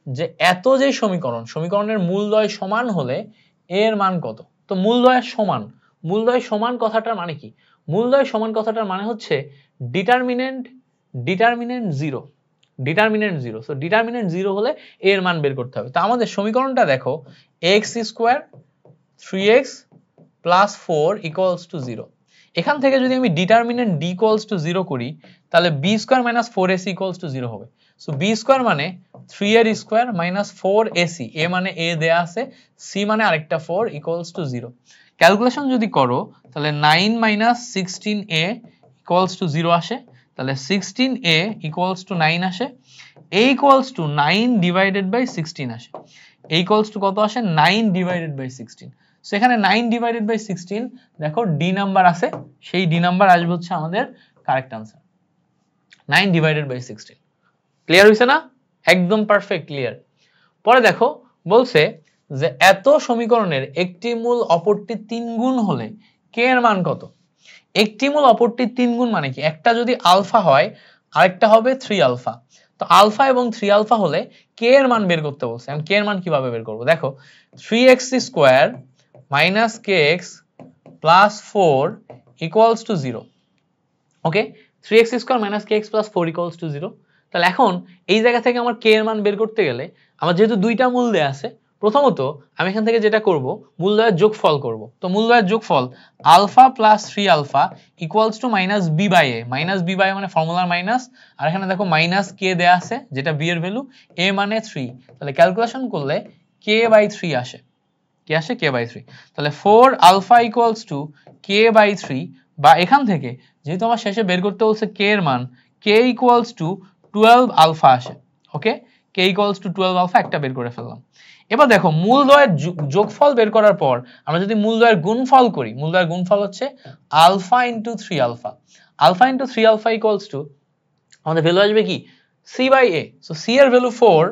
যে এত যে সমীকরণের মূলদ্বয় সমান হলে এর মান কত? তো মূলদ্বয়ের সমান কথাটার মানে কি? মূলদ্বয় সমান কথাটার মানে হচ্ছে determinant zero, so determinant zero হলে এর মান বের করতে হবে। তো আমাদের সমীকরণটা দেখো, x square 3x plus 4 equals to 0। এখান থেকে যদি আমি ডিটারমিনেন্ট d ইকুয়ালস টু 0 করি, তাহলে b square minus 4ac equals to 0 হবে। সো b স্কয়ার মানে 3 এর স্কয়ার মাইনাস 4ac, a মানে a দেয়া আছে, c মানে আরেকটা 4 ইকুয়ালস টু 0। ক্যালকুলেশন যদি করো তাহলে 9 মাইনাস 16a ইকুয়ালস টু 0 আসে, তাহলে 16a ইকুয়ালস টু 9 আসে, a equals to 9 divided by 16 আসে। a ইকুয়ালস টু কত আসে? 9 ডিভাইডেড বাই 16। সো এখানে 9 ডিভাইডেড বাই 16 দেখো ডি নাম্বার আছে, সেই ডি নাম্বার আসবে হচ্ছে আমাদের correct answer, 9 divided by 16। Clear হইছে না? একদম পারফেক্ট ক্লিয়ার। পরে দেখো বলছে যে এত সমীকরণের একটি মূল অপরটি 3 গুণ হলে কে এর মান কত? একটি মূল অপরটি 3 গুণ মানে কি? একটা যদি আলফা হয় আরেকটা হবে 3 আলফা। তো আলফা এবং 3 আলফা হলে কে এর মান বের করতে বলছে। আমি কে এর মান কিভাবে বের করব? দেখো 3x square minus kx plus 4 equals to 0। Okay, 3x square minus kx plus 4 equals to 0। তাহলে এখন এই জায়গা থেকে আমার কে এর মান বের করতে গেলে আমার যেহেতু দুইটা মূল দেয়া আছে, প্রথমত আমি এখান থেকে যেটা করব, মূলদ্বয়ের যোগফল করব। তো মূলদ্বয়ের যোগফল alpha plus 3 alpha equals to minus B by A, minus B by মানে ফর্মুলার মাইনাস, আর এখানে দেখো মাইনাস কে দেয়া আছে যেটা বি এর ভ্যালু, এ মানে 3। তাহলে ক্যালকুলেশন করলে কে বাই 3 আসে, কে আসে? K by 3। তাহলে 4 alpha equals to K by 3, বা এখান থেকে যেহেতু আমার শেষে বের করতে বলছে কে এর মান, কে ইকুয়ালস টু 12 আলফা আসে। ওকে, কে ইকুয়ালস টু 12 আলফা একটা বের করে ফেললাম। এবার দেখো মূলদ্বয়ের যোগফল বের করার পর আমরা যদি মূলদ্বয়ের গুণফল করি, মূলদ্বয়ের গুণফল হচ্ছে alpha into 3 alpha. Alpha into 3 alpha equals to আমাদের ভ্যালু আসবে কি? C by A. So C এর ভ্যালু 4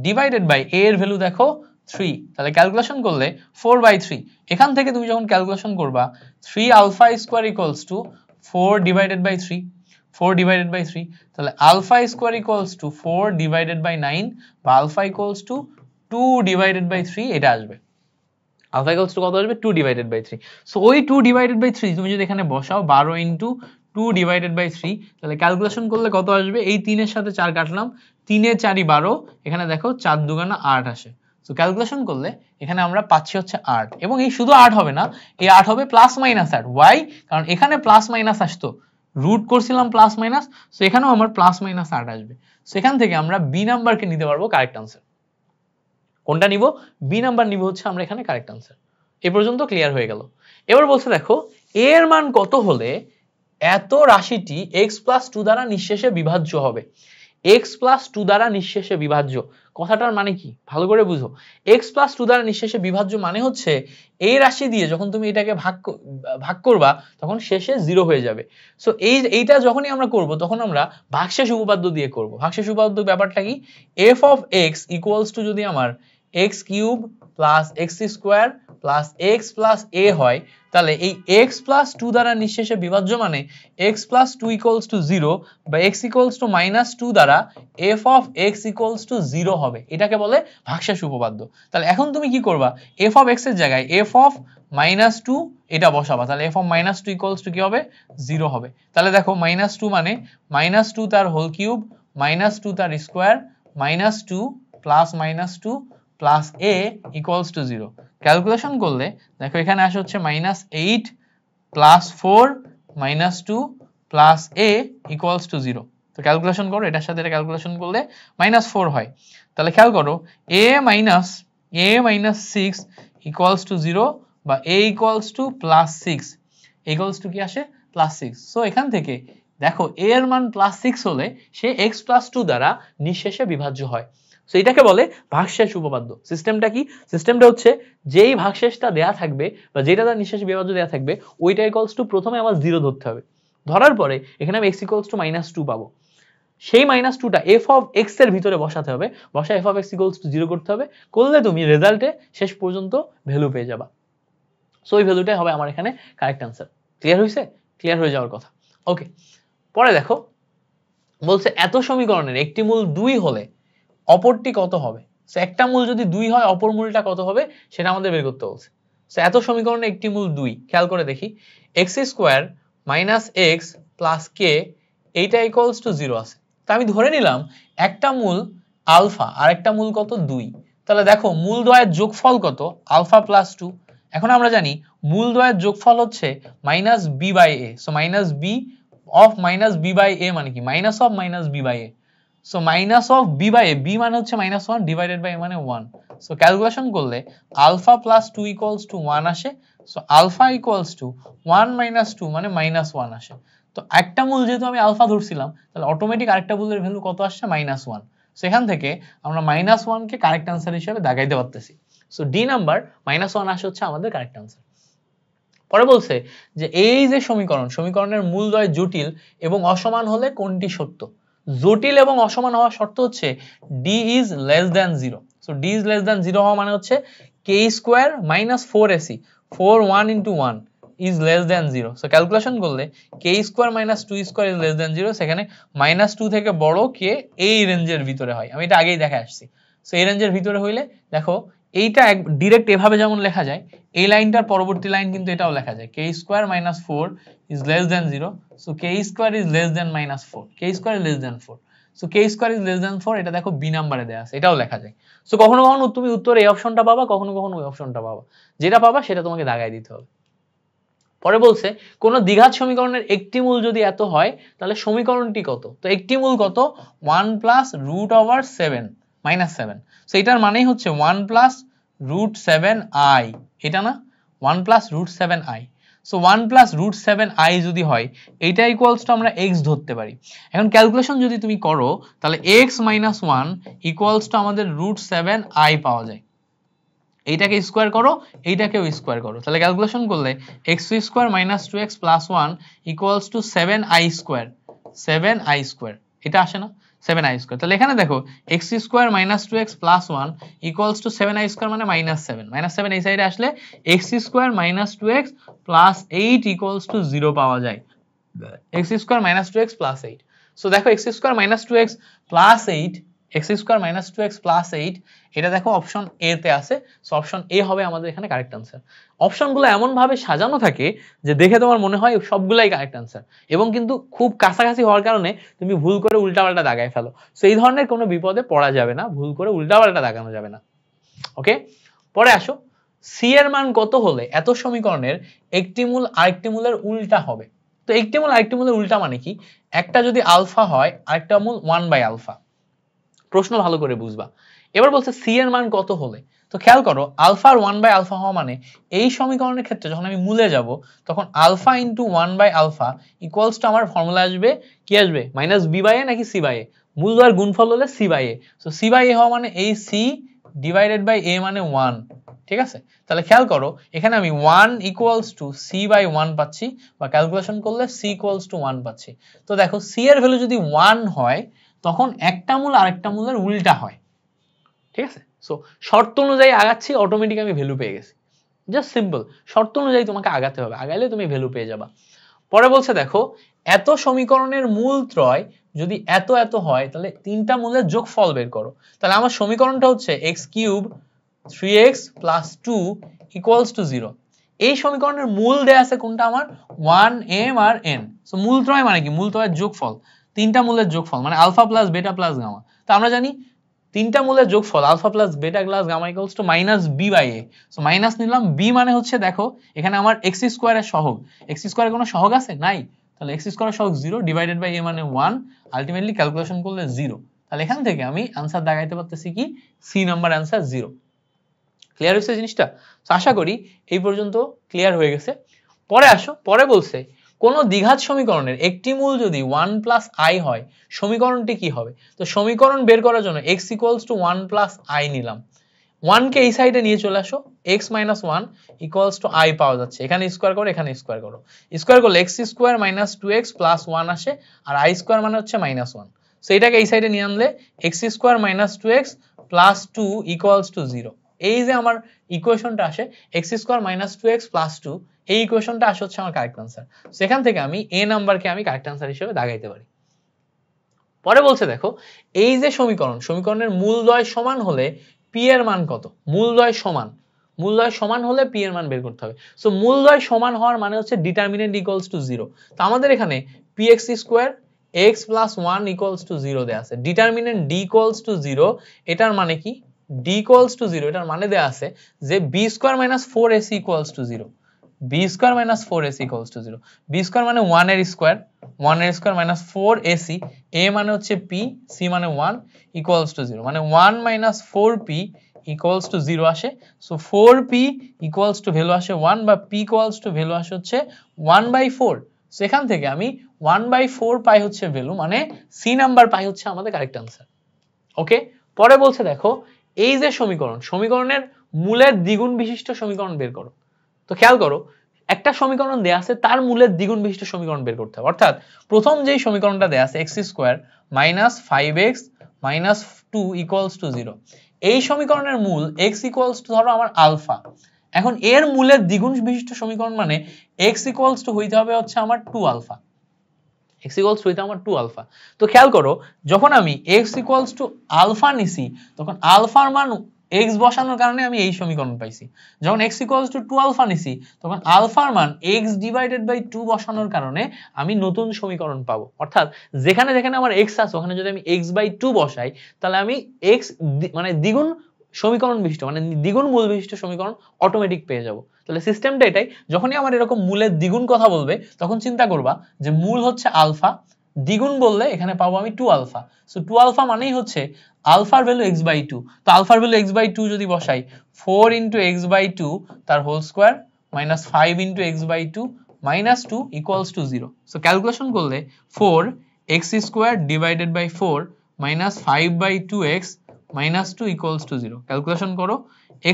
ডিভাইডেড বাই এ এর ভ্যালু দেখো 3। তাহলে ক্যালকুলেশন করলে 4 বাই 3। এখান থেকে তুমি যখন ক্যালকুলেশন করবা 3 alpha square equals to 4 divided by 3, 4 divided by 3। তাহলে alpha square equals to 4 divided by 9, বা alpha equals to 2 divided by 3 এটা আসবে। আলফা ইকুয়ালস টু কত আসবে? 2 ডিভাইডেড বাই 3। সো ওই 2 ডিভাইডেড বাই 3 তুমি যদি এখানে বসাও 12 ইনটু 2 ডিভাইডেড বাই 3, তাহলে ক্যালকুলেশন করলে কত আসবে? এই 3 এর সাথে 4 কাটলাম, 3 এর 4ই 12, এখানে দেখো 4 দুগুণা 8 আসে। সো ক্যালকুলেশন করলে এখানে আমরা পাচ্ছি হচ্ছে 8, এবং এই শুধু 8 হবে না, এই 8 হবে প্লাস মাইনাস 8। ওয়াই? কারণ এখানে প্লাস মাইনাস আসতো, রুট করছিলাম প্লাস মাইনাস, সো এখানেও আমার প্লাস মাইনাস 8 আসবে। সো এখান থেকে আমরা বি নাম্বারকে নিতে পারবো কারেক্ট আনসার। কোনটা নিব? বি নাম্বার নিব হচ্ছে আমরা এখানে কারেক্ট আনসার। এ পর্যন্ত ক্লিয়ার হয়ে গেল। এবার বলছে দেখো এর মান কত হলে এত রাশিটি x প্লাস 2 দ্বারা নিঃশেষে বিভাজ্য হবে। x প্লাস 2 দ্বারা নিঃশেষে বিভাজ্য কথাটার মানে কি? ভালো করে বুঝো। x প্লাস 2 দ্বারা নিঃশেষে বিভাজ্য মানে হচ্ছে এই রাশি দিয়ে যখন তুমি এটাকে ভাগ করবা তখন শেষে 0 হয়ে যাবে। সো এইটা যখনই আমরা করব তখন আমরা ভাগশেষ উপপাদ্য দিয়ে করব। ভাগশেষ উপপাদ্য ব্যাপারটা কি? f of x equals two যদি আমার x cube plus x square plus x plus a হয়, তাহলে এই x প্লাস 2 দ্বারা নিঃশেষে বিভাজ্য মানে x প্লাস 2 ইকুয়ালস টু 0, বা x ইকুয়ালস টু মাইনাস 2 দ্বারা f of x equals to 0 হবে। এটাকে বলে ভাগশেষ উপপাদ্য। তাহলে এখন তুমি কি করবা? f of x এর জায়গায় f of মাইনাস 2 এটা বসাবা, তাহলে f of minus 2 equals two কি হবে? 0 হবে। তাহলে দেখো মাইনাস 2 মানে মাইনাস 2 তার হোল কিউব মাইনাস 2 তার square minus 2 plus minus 2 plus a equals to 0। Calculation করলে দেখো এখানে আসে হচ্ছে minus 8 plus 4 minus 2 plus a equals to 0। তো ক্যালকুলেশন করো, এটার সাথে এটা ক্যালকুলেশন করলে মাইনাস 4 হয়। তাহলে খেয়াল করো a মাইনাস 6 ইকুয়ালস টু 0, বা a equals two plus 6 equals to কি আসে? প্লাস 6। সো এখান থেকে দেখো a এর মান প্লাস 6 হলে সে x প্লাস 2 দ্বারা নিঃশেষে বিভাজ্য হয়। সো এটাকে বলে ভাগশেষ উপপাদ্য। সিস্টেমটা কি? সিস্টেমটা হচ্ছে যেই ভাগশেষটা দেয়া থাকবে বা যেটা তার নিঃশেষ বিভাজ্য দেয়া থাকবে ওইটা ইকুয়ালস টু প্রথমে আমার 0 ধরতে হবে। ধরার পরে এখানে আমি x ইকুয়ালস টু -2 পাবো। সেই -2টা f অফ x এর ভিতরে বসাতে হবে, বসা f of x equals to 0 করতে হবে, করলে তুমি রেজাল্টে শেষ পর্যন্ত ভ্যালু পেয়ে যাবা। সো এই ভ্যালুটাই হবে আমার এখানে কারেক্ট অ্যান্সার। ক্লিয়ার হয়েছে? ক্লিয়ার হয়ে যাওয়ার কথা। ওকে, পরে দেখো বলছে এত সমীকরণের একটি মূল 2 হলে অপরটি কত হবে। সো একটা মূল যদি 2 হয় অপর মূলটা কত হবে সেটা আমাদের বের করতে বলছে। সো এত সমীকরণের একটি মূল 2, খেয়াল করে দেখি x² - x + k এইটা ইকুয়ালস টু 0 আছে। তো আমি ধরে নিলাম একটা মূল আলফা আর একটা মূল কত 2। তাহলে দেখো মূল দ্বয়ের যোগফল কত আলফা + 2। এখন আমরা জানি মূল দ্বয়ের যোগফল হচ্ছে -b/a। So -b of -b/a মানে কি minus of -b/a। So minus of b/a, b মানে হচ্ছে -1 ডিভাইডেড বাই a মানে 1। সো ক্যালকুলেশন করলে আলফা + 2 ইকুয়ালস টু 1 আসে। সো আলফা ইকুয়ালস টু 1 - 2 মানে -1 আসে। তো একটা মূল যেহেতু আমি আলফা ধরছিলাম তাহলে অটোমেটিক আরেকটা মূলের ভ্যালু কত আসছে -1। সো এখান থেকে আমরা -1 কে কারেক্ট অ্যান্সার হিসেবে দাগাইতে পারতেছি। সো ডি নাম্বার -1 আসে হচ্ছে আমাদের কারেক্ট অ্যান্সার। পরে বলছে যে এই যে সমীকরণের মূলদ্বয় জটিল এবং অসমান হলে কোনটি সত্য। জটিল এবং অসমান হওয়ার শর্ত হচ্ছে d is less than 0। So d is less than 0 হওয়া মানে হচ্ছে k² - 4ac 4 1 into 1 is less than 0। So calculation করলে k² - 2² is less than 0। সেখানে -2 থেকে বড় k এই রেঞ্জের ভিতরে হয়। আমি এটা আগেই দেখে আসছি। সো এই রেঞ্জের ভিতরে হইলে দেখো এইটা ডিরেক্ট এভাবে যেমন লেখা যায়, এই লাইনটার পরবর্তী লাইন কিন্তু এটাও লেখা যায় k² - 4 is less than 0। So k² is less than -4, k² is less than 4। So k² is less than 4 এটা দেখো বি নাম্বারে দেয়া আছে, এটাও লেখা যায়। সো কখনো কখনো তুমি উত্তরে এই অপশনটা পাবা, কখনো কখনো ওই অপশনটা পাবা, যেটা পাবা সেটা তোমাকে দাগায় দিতে হবে। পরে বলছে কোন দ্বিঘাত সমীকরণের একটি মূল যদি এত হয় তাহলে সমীকরণটি কত। তো একটি মূল কত 1 + √7 -7। সো এটার মানেই হচ্ছে 1 + √7i, এটা না 1 + √7i। সো 1 + √7i যদি হয় এইটা ইকুয়ালস টু আমরা x ধরতে পারি। এখন ক্যালকুলেশন যদি তুমি করো তাহলে x - 1 ইকুয়ালস টু আমাদের √7i পাওয়া যায়। এইটাকে স্কোয়ার করো, এইটাকেও স্কোয়ার করো, তাহলে ক্যালকুলেশন করলে x² - 2x + 1 equals two 7i²। 7i², এটা আসে না 7i²। তাহলে এখানে দেখো x² - 2x + 1 equals two 7i² মানে -7। -7 এই সাইডে আসলে x² - 2x + 8 ইকুয়ালস টু 0 পাওয়া যায়। x² - 2x + 8। সো দেখো x² - 2x + 8, x² - 2x + 8 এটা দেখো অপশন এ তে আছে। সো অপশন এ হবে আমাদের এখানে কারেক্ট অ্যান্সার। অপশনগুলো এমন ভাবে সাজানো থাকে যে দেখে তোমার মনে হয় সবগুলাই কারেক্ট অ্যান্সার, এবং কিন্তু খুব কাছাকাছি হওয়ার কারণে তুমি ভুল করে উল্টাপাল্টা দাগায় ফেলো। সো এই ধরনের কোনো বিপদে পড়া যাবে না, ভুল করে উল্টাপাল্টা দাগানো যাবে না। ওকে, পরে আসো সি এর মান কত হলে এত সমীকরণের একটি মূল আরেকটি মূলের উল্টা হবে। তো একটি মূল আরেকটি মূলের উল্টা মানে কি, একটা যদি আলফা হয় আরেকটা মূল 1/α। প্রশ্ন ভালো করে বুঝবা। এবার বলছে সি এর মান কত হলে। তো খেয়াল করো আলফার 1/α হওয়া মানে এই সমীকরণের ক্ষেত্রে যখন আমি মূলে যাব তখন আলফা ইন্টু 1/α ইকুয়ালস টু আমার ফর্মুলা আসবে কি আসবে -b/a নাকি c/a। মূল দ্বয়ের গুণফল হলে c/a। সো c/a হওয়া মানে এই c ডিভাইডেড বাই a মানে 1। ঠিক আছে, তাহলে খেয়াল করো এখানে আমি 1 ইকুয়ালস টু c/1 পাচ্ছি, বা ক্যালকুলেশন করলে c ইকুয়ালস টু 1 পাচ্ছি। তো দেখো c এর ভ্যালু যদি 1 হয় তখন একটা মূল আরেকটা মূলের উল্টা হয়। ঠিক আছে, সো শর্ত অনুযায়ী আগাচ্ছি, অটোমেটিক আমি ভ্যালু পেয়ে গেছি। জাস্ট সিম্পল, শর্ত অনুযায়ী তোমাকে আগাতে হবে, আগাইলে তুমি ভ্যালু পেয়ে যাবা। পরে বলছে দেখো এত সমীকরণের মূলত্রয় যদি এত এত হয় তাহলে তিনটা মূলের যোগফল বের করো। তাহলে আমার সমীকরণটা হচ্ছে x³ 3x + 2 ইকুয়ালস টু 0। এই সমীকরণের মূল দেয়া আছে কোনটা আমার 1 m আর n। সো মূলত্রয় মানে কি, মূলত্রয়ের যোগফল, তিনটা মূলের যোগফল মানে alpha plus beta plus gamma. তো আমরা জানি তিনটা মূলের যোগফল alpha plus beta plus gamma equals to -b/a। So minus নিলাম, b মানে হচ্ছে দেখো এখানে আমার x² এর সহগ, x² এর কোনো সহগ আছে নাই, তাহলে x² এর সহগ 0 ডিভাইডেড বাই a মানে 1, আলটিমেটলি ক্যালকুলেশন করলে 0। তাহলে এখান থেকে আমি आंसर দাগাইতে পারতেছি কি সি নাম্বার आंसर 0। ক্লিয়ার হয়েছে জিনিসটা? তো আশা করি এই পর্যন্ত ক্লিয়ার হয়ে গেছে। পরে আসো, পরে বলছে কোন দ্বিঘাত সমীকরণের একটি মূল যদি 1 প্লাস i হয় সমীকরণটি কি হবে? তো সমীকরণ বের করার জন্য x equals to 1 plus i নিলাম, 1 কে এই সাইডে নিয়ে চলে আসো, x minus 1 equals to i পাওয়া যাচ্ছে, এখানে স্কোয়ার করো, এখানে স্কোয়ার করো, স্কোয়ার করলে x square minus 2x plus 1 আসে, আর i স্কোয়ার মানে হচ্ছে মাইনাস 1। সো এটাকে এই সাইডে নিয়ে আনলে x square minus 2x plus 2 equals to 0। এই যে আমার ইকুয়েশনটা আসে x square minus 2x plus 2, এই ইকুয়েশনটা আসে হচ্ছে আমার কারেক্ট আনসার। সেখান থেকে আমি a নাম্বারকে আমি কারেক্ট আনসার হিসেবে দাগাইতে পারি। পরে বলছে দেখো, এই যে সমীকরণের মূলদ্বয় সমান হলে p এর মান কত? মূলদ্বয় সমান হলে p এর মান বের করতে হবে। সো মূলদ্বয় সমান হওয়ার মানে হচ্ছে ডিটারমিনেন্ট ইকুয়ালস টু 0। তো আমাদের এখানে px square x plus 1 equals to 0 দেয়া আছে, ডিটারমিনেন্ট d ইকুয়ালস টু 0, এটার মানে কি? d ইকুয়ালস টু 0 এটার মানে দেয়া আছে যে b square minus 4ac equals to 0, b square minus 4ac equals to 0। b square মানে 1 এর স্কয়ার, 1 এর স্কয়ার মাইনাস 4ac, a মানে হচ্ছে p, c মানে 1 ইকুয়ালস টু 0, মানে 1 মাইনাস 4p ইকুয়ালস টু 0 আসে। So 4p equals to value আসে 1, বা p ইকুয়ালস টু ভ্যালু আসে হচ্ছে 1/4। সো এখান থেকে আমি 1/4 পাই হচ্ছে ভ্যালু, মানে c নাম্বার পাই হচ্ছে আমাদের কারেক্ট আনসার। ওকে, পরে বলছে দেখো, এই যে সমীকরণের মূলের দ্বিগুণ বিশিষ্ট সমীকরণ বের করো। তো খেয়াল করো, একটা সমীকরণ দেয়া আছে, তার মূলের দ্বিগুণ বিশিষ্ট সমীকরণ বের করতে হবে। অর্থাৎ প্রথম যেই সমীকরণটা দেয়া আছে x square minus 5x minus 2 equals to 0, এই সমীকরণের মূল x ইকুয়ালস টু ধরো আমার আলফা। এখন এর মূলের দ্বিগুণ বিশিষ্ট সমীকরণ মানে x ইকুয়ালস টু হইতে হবে হচ্ছে আমার 2 আলফা, x ইকুয়ালস টু হইতে আমার 2 আলফা। তো খেয়াল করো, যখন আমি x ইকুয়ালস টু আলফা নিছি, তখন আলফার মান x বসানোর কারণে আমি এই সমীকরণ পাইছি। যখন x ইকুয়ালস টু 2 আলফা নিছি, তখন আলফার মান x ডিভাইডেড বাই 2 বসানোর কারণে আমি নতুন সমীকরণ পাবো। অর্থাৎ যেখানে যেখানে আমার x আছে ওখানে যদি আমি x/2 বসাই, তাহলে আমি x মানে দ্বিগুণ সমীকরণ বিশিষ্ট, মানে দ্বিগুণ মূল বিশিষ্ট সমীকরণ অটোমেটিক পেয়ে যাব। তাহলে সিস্টেমটা এটাই, যখনই আমার এরকম মূলের দ্বিগুণ কথা বলবে তখন চিন্তা করবা যে মূল হচ্ছে আলফা, দ্বিগুণ বললে এখানে পাবো আমি 2 আলফা। সো 2 আলফা মানেই হচ্ছে আলফার ভ্যালু x/2। তো আলফার ভ্যালু x/2 যদি বসাই, 4 ইনটু x/2 তার whole square minus 5 into x/2 minus 2 equals to 0। So calculation করলে 4x square divided by 4 minus 5/2x minus 2 equals to 0। Calculation করো,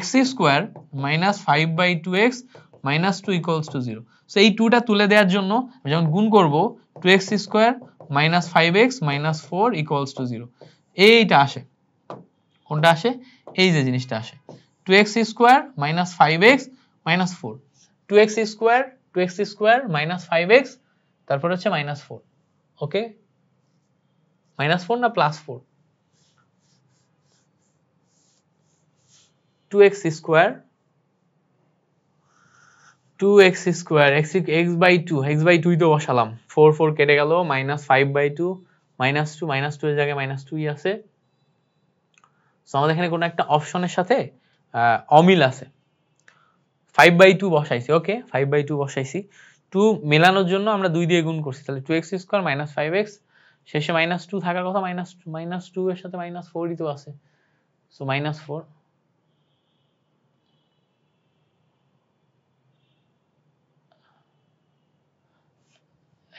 x square minus 5/2x minus 2 equals to 0। So এই 2টা তুলে দেওয়ার জন্য আমি যখন গুণ করব, 2x square minus 5x minus 4 equals to 0, এইটা আসে। কোনটা আসে? এই যে জিনিসটা আসে, 2x square minus 5x minus 4, 2x square minus 5x, তারপর হচ্ছে মাইনাস 4। ওকে, মাইনাস 4 না প্লাস 4? 2x স্কয়ার x/2 তো বসালাম, 4 কেটে গেল, মাইনাস 5/2 মাইনাস 2, মাইনাস 2 এর জায়গায় মাইনাস 2ই আছে। সো আমাদের এখানে কোনো একটা অপশনের সাথে অমিল আছে, 5/2 বসাইছি। ওকে, 5/2 বসাইছি, 2 মেলানোর জন্য আমরা 2 দিয়ে গুণ করছি, তাহলে 2x স্কয়ার মাইনাস 5x, শেষে মাইনাস 2 থাকার কথা, মাইনাস 2 এর সাথে মাইনাস 4ই তো আছে। So minus 4।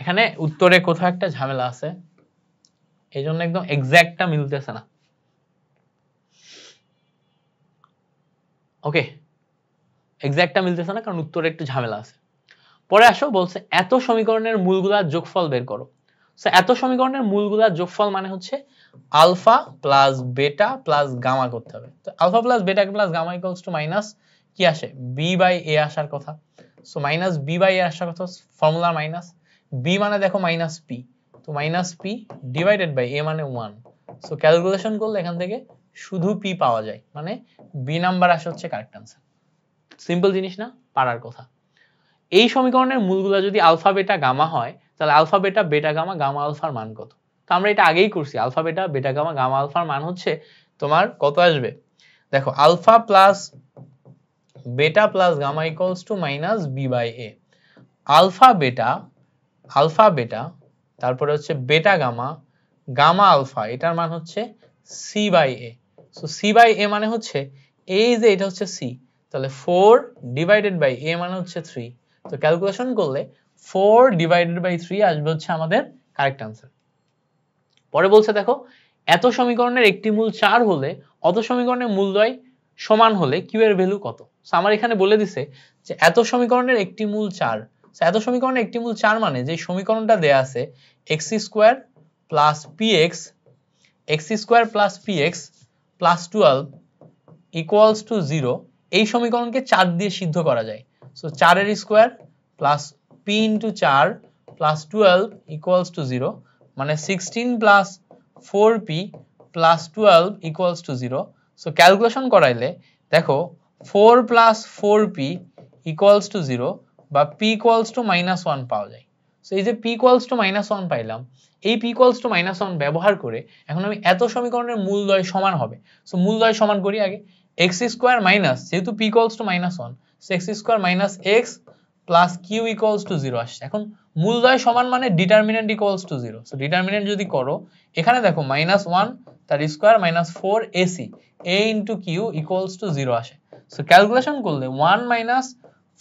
এখানে উত্তরে কোথাও একটা ঝামেলা আছে, এই জন্য একদম এক্সাক্টটা মিলতেছে না। ওকে, এক্সাক্টটা মিলতেছে না কারণ উত্তরে একটু ঝামেলা আছে। পরে আসো, বলছে এত সমীকরণের মূলগুলার যোগফল বের করো। সো এত সমীকরণের মূলগুলার যোগফল মানে হচ্ছে alpha plus beta plus gamma করতে হবে। তো alpha plus beta plus gamma equals to minus কি আসে? b/a আসার কথা। সো মাইনাস b/a আসার কথা, ফর্মুলা মাইনাস b মানে দেখো মাইনাস p, তো minus p divided by a মানে 1। সো ক্যালকুলেশন করলে এখান থেকে শুধু p পাওয়া যায়, মানে b নাম্বার আসে হচ্ছে কারেক্ট আনসার। সিম্পল জিনিস না, পারার কথা। এই সমীকরণের মূলগুলা যদি আলফা বেটা গামা হয়, তাহলে alpha beta beta gamma gamma আলফার মান কত? তো আমরা এটা আগেই করছি, alpha beta beta gamma gamma আলফার মান হচ্ছে তোমার কত আসবে? দেখো, alpha plus beta plus gamma equals to minus b/a। Alpha beta তারপরে হচ্ছে বেটা গামা গামা আলফা, এটার মান হচ্ছে c/a। সো c/a মানে হচ্ছে এই যে এটা হচ্ছে c, তাহলে 4 ডিভাইডেড বাই a মানে হচ্ছে 3। তো ক্যালকুলেশন করলে 4 ডিভাইডেড বাই 3 আসবে হচ্ছে আমাদের কারেক্ট আনসার। পরে বলছে দেখো এত সমীকরণের একটি মূল 4 হলে অত সমীকরণের মূলদ্বয় সমান হলে কিউ এর ভ্যালু কত। সো আমার এখানে বলে দিছে যে এত সমীকরণের একটি মূল 4, সো এত সমীকরণের একটি মূল 4 মানে যে সমীকরণটা দেয়া আছে x² plus px x² plus px plus 12 equals to 0, এই সমীকরণকে 4 দিয়ে সিদ্ধ করা যায়। সো 4 এর square plus p into 4 plus 12 equals to 0, মানে 16 plus 4p plus 12 equals to 0। So calculation করাইলে দেখো 4 প্লাস 4p ইকুয়ালস টু 0 বা p ইকুয়ালস টু -1 পাওয়া যায়। সো এই যে p ইকুয়ালস টু -1 পাইলাম, এই p ইকুয়ালস টু -1 ব্যবহার করে এখন আমি এত সমীকরণের মূলদ্বয় সমান হবে। সো মূলদ্বয় সমান করি আগে, x² মাইনাস, যেহেতু p equals to -1, so x² minus x plus q equals to 0 আসছে। এখন মূলদ্বয় সমান মানে determinant equals to 0। So determinant যদি করো এখানে দেখো -1 তার square minus 4ac a into q equals to 0 আসে। সো ক্যালকুলেশন করলে 1 minus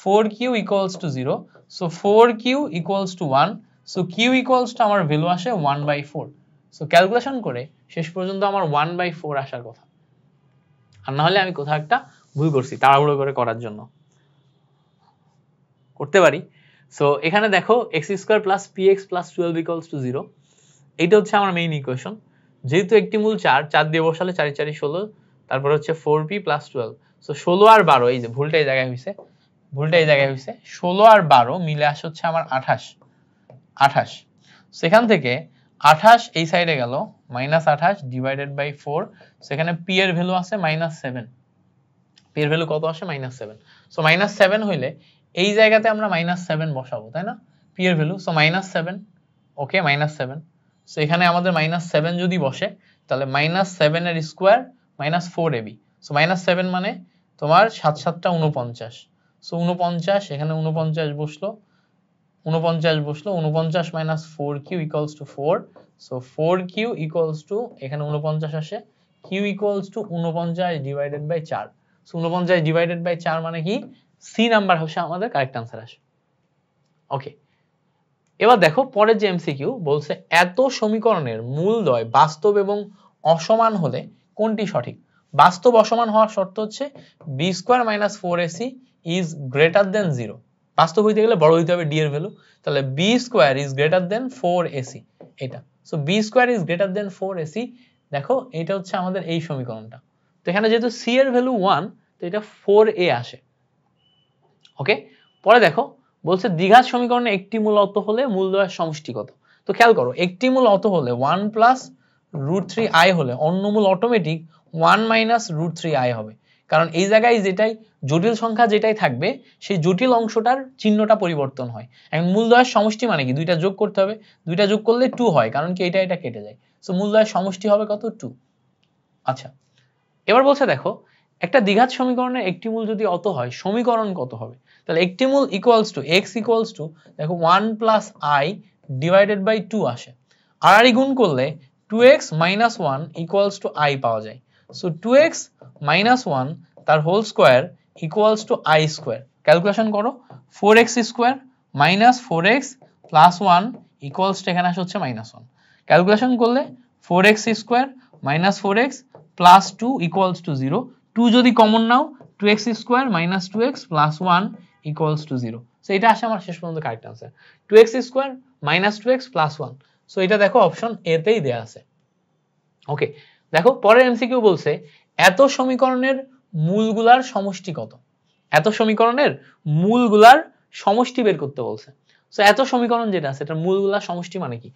4q equals to 0, so 4q equals to 1, so q equals two আমার ভ্যালু আসে 1/4। সো ক্যালকুলেশন করে শেষ পর্যন্ত আমার 1/4 আসার কথা, আর না হলে আমি কোথাও একটা ভুল করছি তাড়াহুড়ো করে করার জন্য, করতে পারি। সো এখানে দেখো x² plus px plus 12 equals to 0, এইটা হচ্ছে আমার মেইন ইকুয়েশন। যেহেতু একটি মূল 4 দিয়ে বসালে 4 4 16, তারপর হচ্ছে 4p প্লাস 12, সো 16 আর 12, এই যে ভুলটা এই জায়গায় হইছে, 16 আর 12 মিলে আসে হচ্ছে আমার 28। সেখান থেকে 28 এই সাইডে গেল -28 ডিভাইডেড বাই 4, সেখানে p এর ভ্যালু আছে -7, p এর ভ্যালু কত আসে -7। সো -7 হইলে এই জায়গাতে আমরা -7 বসাবো, তাই না, p এর ভ্যালু। সো -7, ওকে -7। সো এখানে আমাদের -7 যদি বসে তাহলে -7 এর স্কয়ার -4ab, সো -7 মানে তোমার 7 7 টা 49, সো 49, এখানে 49 বসলো, 49 minus 4q equals to 4, so 4q equals to এখানে 49 আসে, q equals to 49 divided by 4, so 49 divided by 4 মানে কি সি নাম্বার হচ্ছে আমাদের কারেক্ট आंसर আসে। ওকে, এবার দেখো পরের যে এমসিকিউ বলছে এত সমীকরণের মূলদ্বয় বাস্তব এবং অসমান হলে কোনটি সঠিক। বাস্তব অসমান হওয়ার শর্ত হচ্ছে b² - 4ac is greater than 0। বাস্তব হইতে গেলে বড় হইতে হবে d এর ভ্যালু, তাহলে b² is greater then 4ac, এটা। So b² is greater then 4ac, দেখো এটা হচ্ছে আমাদের এই সমীকরণটা। তো এখানে যেহেতু c এর ভ্যালু 1, তো এটা 4a আসে। ওকে, পরে দেখো বলছে দ্বিঘাত সমীকরণে একটি মূল অত হলে মূলদ্বয়ের সমষ্টি কত। তো খেয়াল করো একটি মূল অত হলে 1 প্লাস √3i হলে অন্য মূল অটোমেটিক 1 মাইনাস √3i হবে, কারণ এই জায়গায় যেটাই জটিল সংখ্যা যেটাই থাকবে সেই জটিল অংশটার চিহ্নটা পরিবর্তন হয়। এখন মূলদ্বয়ের সমষ্টি মানে কি, দুইটা যোগ করতে হবে, দুইটা যোগ করলে 2 হয়, কারণ কি এটা এটা কেটে যায়। সো মূলদ্বয়ের সমষ্টি হবে কত, 2। আচ্ছা, এবার বলছে দেখো একটা দ্বিঘাত সমীকরণের একটি মূল যদি অত হয় সমীকরণ কত হবে। তাহলে একটি মূল equals to x equals two দেখো 1 প্লাস i ডিভাইডেড বাই 2 আসে, আর গুণ করলে 2x minus 1 equals to i পাওয়া যায়। সো 2x মাইনাস 1 তার whole square equals to i square. Calculation করো, 4x square minus 4x plus 1 equals to এখানে আসে হচ্ছে -1। ক্যালকুলেশন করলে 4x square minus 4x plus 2 equals to 0, 2 যদি কমন নাও 2x square minus 2x plus 1 equals to 0। So এটা আসে আমার শেষ পর্যন্ত correct answer, 2x square minus 2x plus 1। So এটা দেখো অপশন এ তেই দেয়া আছে। ওকে, দেখো পরের এমসিকিউ বলছে এত সমীকরণের মূলগুলার সমষ্টি কত। এত সমীকরণের মূলগুলার সমষ্টি বের করতে বলছে। সো এত সমীকরণ যেটা আছে এটার মূলগুলার সমষ্টি মানে কি,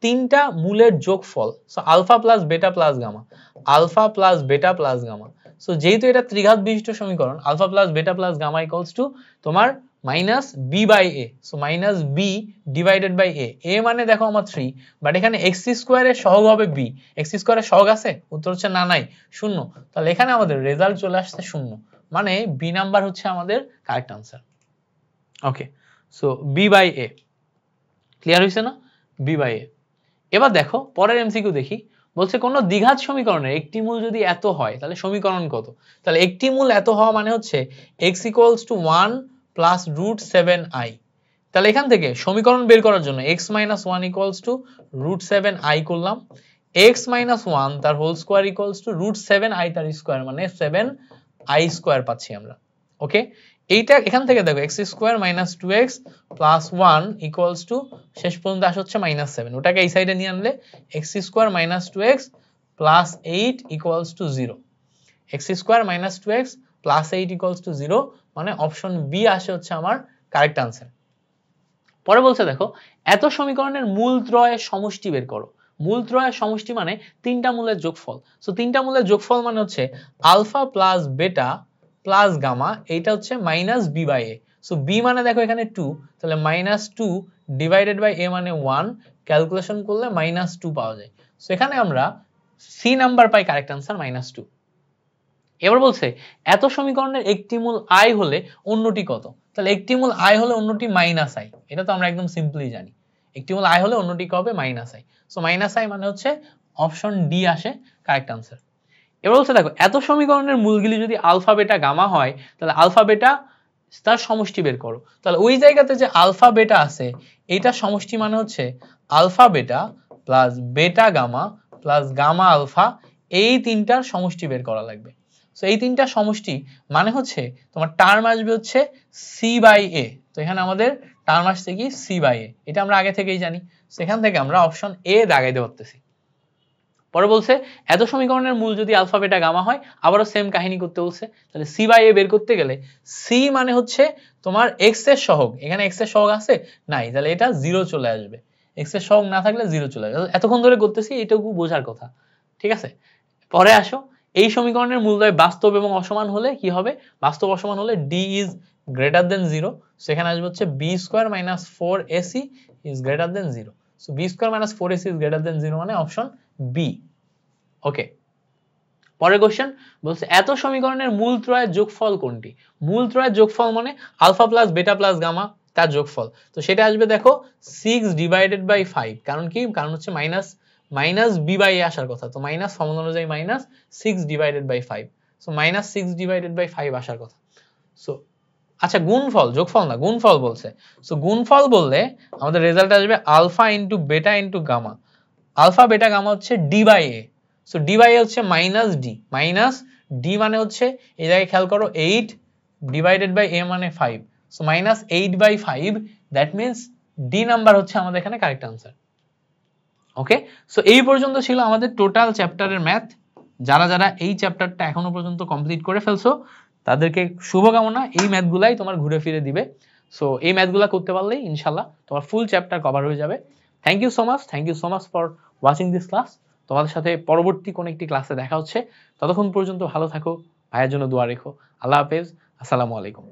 তিনটা মূলের যোগফল। So alpha plus beta plus gamma, alpha plus beta plus gamma. So যেহেতু এটা ত্রিঘাত বিশিষ্ট সমীকরণ, alpha plus beta plus gamma equals to তোমার minus B by A, so minus B divided by A. A মানে দেখো আমার 3, বাট এখানে এক্স স্কোয়ারের সহগ হবে বি, এক্স স্কোয়ারের সহগ আছে, উত্তর হচ্ছে না, নাই, 0। তাহলে এখানে আমাদের রেজাল্ট চলে আসছে 0, মানে বি নাম্বার হচ্ছে আমাদের correct answer. Okay, so B by A, clear হইছে না, বি বাই এ। এবার দেখো পরের এমসিকিউ দেখি, বলছে কোন দ্বিঘাত সমীকরণের একটি মূল যদি এত হয় তাহলে সমীকরণ কত। তাহলে একটি মূল এত হওয়া মানে হচ্ছে x equals to 1 plus √7i, তাহলে এখান থেকে সমীকরণ বের করার জন্য x - 1 = √7i করলাম, x - 1 তার হোল স্কয়ার = √7i তার স্কয়ার, মানে 7i স্কয়ার পাচ্ছি আমরা। ওকে, এইটা এখান থেকে দেখো x² - 2x + 1 = শেষ পর্যন্ত আসে হচ্ছে -7, ওটাকে এই সাইডে নিয়ে আনলে x² - 2x + 8 = 0, x² - 2x + 8 = 0, মানে অপশন বি আসে হচ্ছে আমার কারেক্ট আনসার। পরে বলছে দেখো এত সমীকরণের মূলত্রয়ের সমষ্টি বের করো। মূলত্রয়ের সমষ্টি মানে তিনটা মূলের যোগফল। সো তিনটা মূলের যোগফল মানে হচ্ছে alpha plus beta plus gamma, এইটা হচ্ছে -b/a। সো b মানে দেখো এখানে 2, তাহলে -2 ডিভাইডেড বাই a মানে 1, ক্যালকুলেশন করলে -2 পাওয়া যায়। সো এখানে আমরা সি নাম্বার পাই কারেক্ট আনসার -2। এবার বলছে এত সমীকরণের একটি মূল i হলে অন্যটি কত। তাহলে একটি মূল i হলে অন্যটি -i, এটা তো আমরা একদম সিম্পলি জানি। একটি মূল i হলে অন্যটি হবে -i। সো -i মানে হচ্ছে অপশন ডি আসে কারেক্ট আনসার। এবার বলছে দেখো এত সমীকরণের মূলগুলি যদি আলফা বেটা গামা হয় তাহলে আলফা বেটা তার সমষ্টি বের করো। তাহলে ওই জায়গাতে যে আলফা বেটা আছে এটা সমষ্টি মানে হচ্ছে আলফা বেটা plus beta gamma plus gamma alpha, এই তিনটার সমষ্টি বের করা লাগবে। সো এই তিনটা সমষ্টি মানে হচ্ছে তোমার টার্ম আসবে হচ্ছে c/a। তো এখানে আমাদের টার্ম আসছে কি c/a, এটা আমরা আগে থেকেই জানি। সেখান থেকে আমরা অপশন এ দাগাইতে পারতেছি। পরে বলছে এত সমীকরণের মূল যদি আলফা বেটা গামা হয়, আবারও সেম কাহিনী করতে বলছে। তাহলে c/a বের করতে গেলে c মানে হচ্ছে তোমার x এর সহগ, এখানে x এর সহগ আছে নাই, তাহলে এটা 0 চলে আসবে, x এর সহগ না থাকলে 0 চলে আসবে। এতক্ষণ ধরে করতেছি, এটুকু বোঝার কথা, ঠিক আছে। পরে আসো এই সমীকরণের মূলদ্বয় বাস্তব এবং অসমান হলে কি হবে। বাস্তব অসমান হলে d is greater than 0, সেখানে আসবে হচ্ছে b² - 4ac is greater than 0। So b² - 4ac is greater than 0 মানে অপশন বি। ওকে, পরের কোশ্চেন বলছে এত সমীকরণের মূলত্রয়ের যোগফল কোনটি। মূলত্রয়ের যোগফল মানে alpha plus beta plus gamma তার যোগফল। তো সেটা আসবে দেখো 6 ডিভাইডেড বাই 5, কারণ কি, কারণ হচ্ছে -b/a আসার কথা। তো মাইনাস ফর্মুলা অনুযায়ী -6 divided by 5, so -6 divided by 5 আসার কথা। সো আচ্ছা গুণফল, যোগফল না, গুণফল বলছে। সো গুণফল বললে আমাদের রেজাল্ট আসবে alpha into beta into gamma. Alpha beta gamma হচ্ছে d/a, সো d/a হচ্ছে -d, -d মানে হচ্ছে এই জায়গায় খেয়াল করো 8 ডিভাইডেড বাই a মানে 5, so -8/5, that means D number হচ্ছে আমাদের এখানে কারেক্ট আনসার। ওকে, সো এই পর্যন্ত ছিল আমাদের টোটাল চ্যাপ্টারের ম্যাথ। যারা যারা এই চ্যাপ্টারটা এখনো পর্যন্ত কমপ্লিট করে ফেলছো তাদেরকে শুভকামনা, এই ম্যাথগুলাই তোমার ঘুরে ফিরে দিবে। সো এই ম্যাথগুলা করতে পারলেই ইনশাল্লাহ তোমার ফুল চ্যাপ্টার কভার হয়ে যাবে। Thank you so much for watching this class. তোমাদের সাথে পরবর্তী কোন একটি ক্লাসে দেখা হচ্ছে। ততক্ষণ পর্যন্ত ভালো থাকো, ভাইয়ের জন্য দোয়া রেখো। আল্লাহ হাফেজ, আসসালামু আলাইকুম।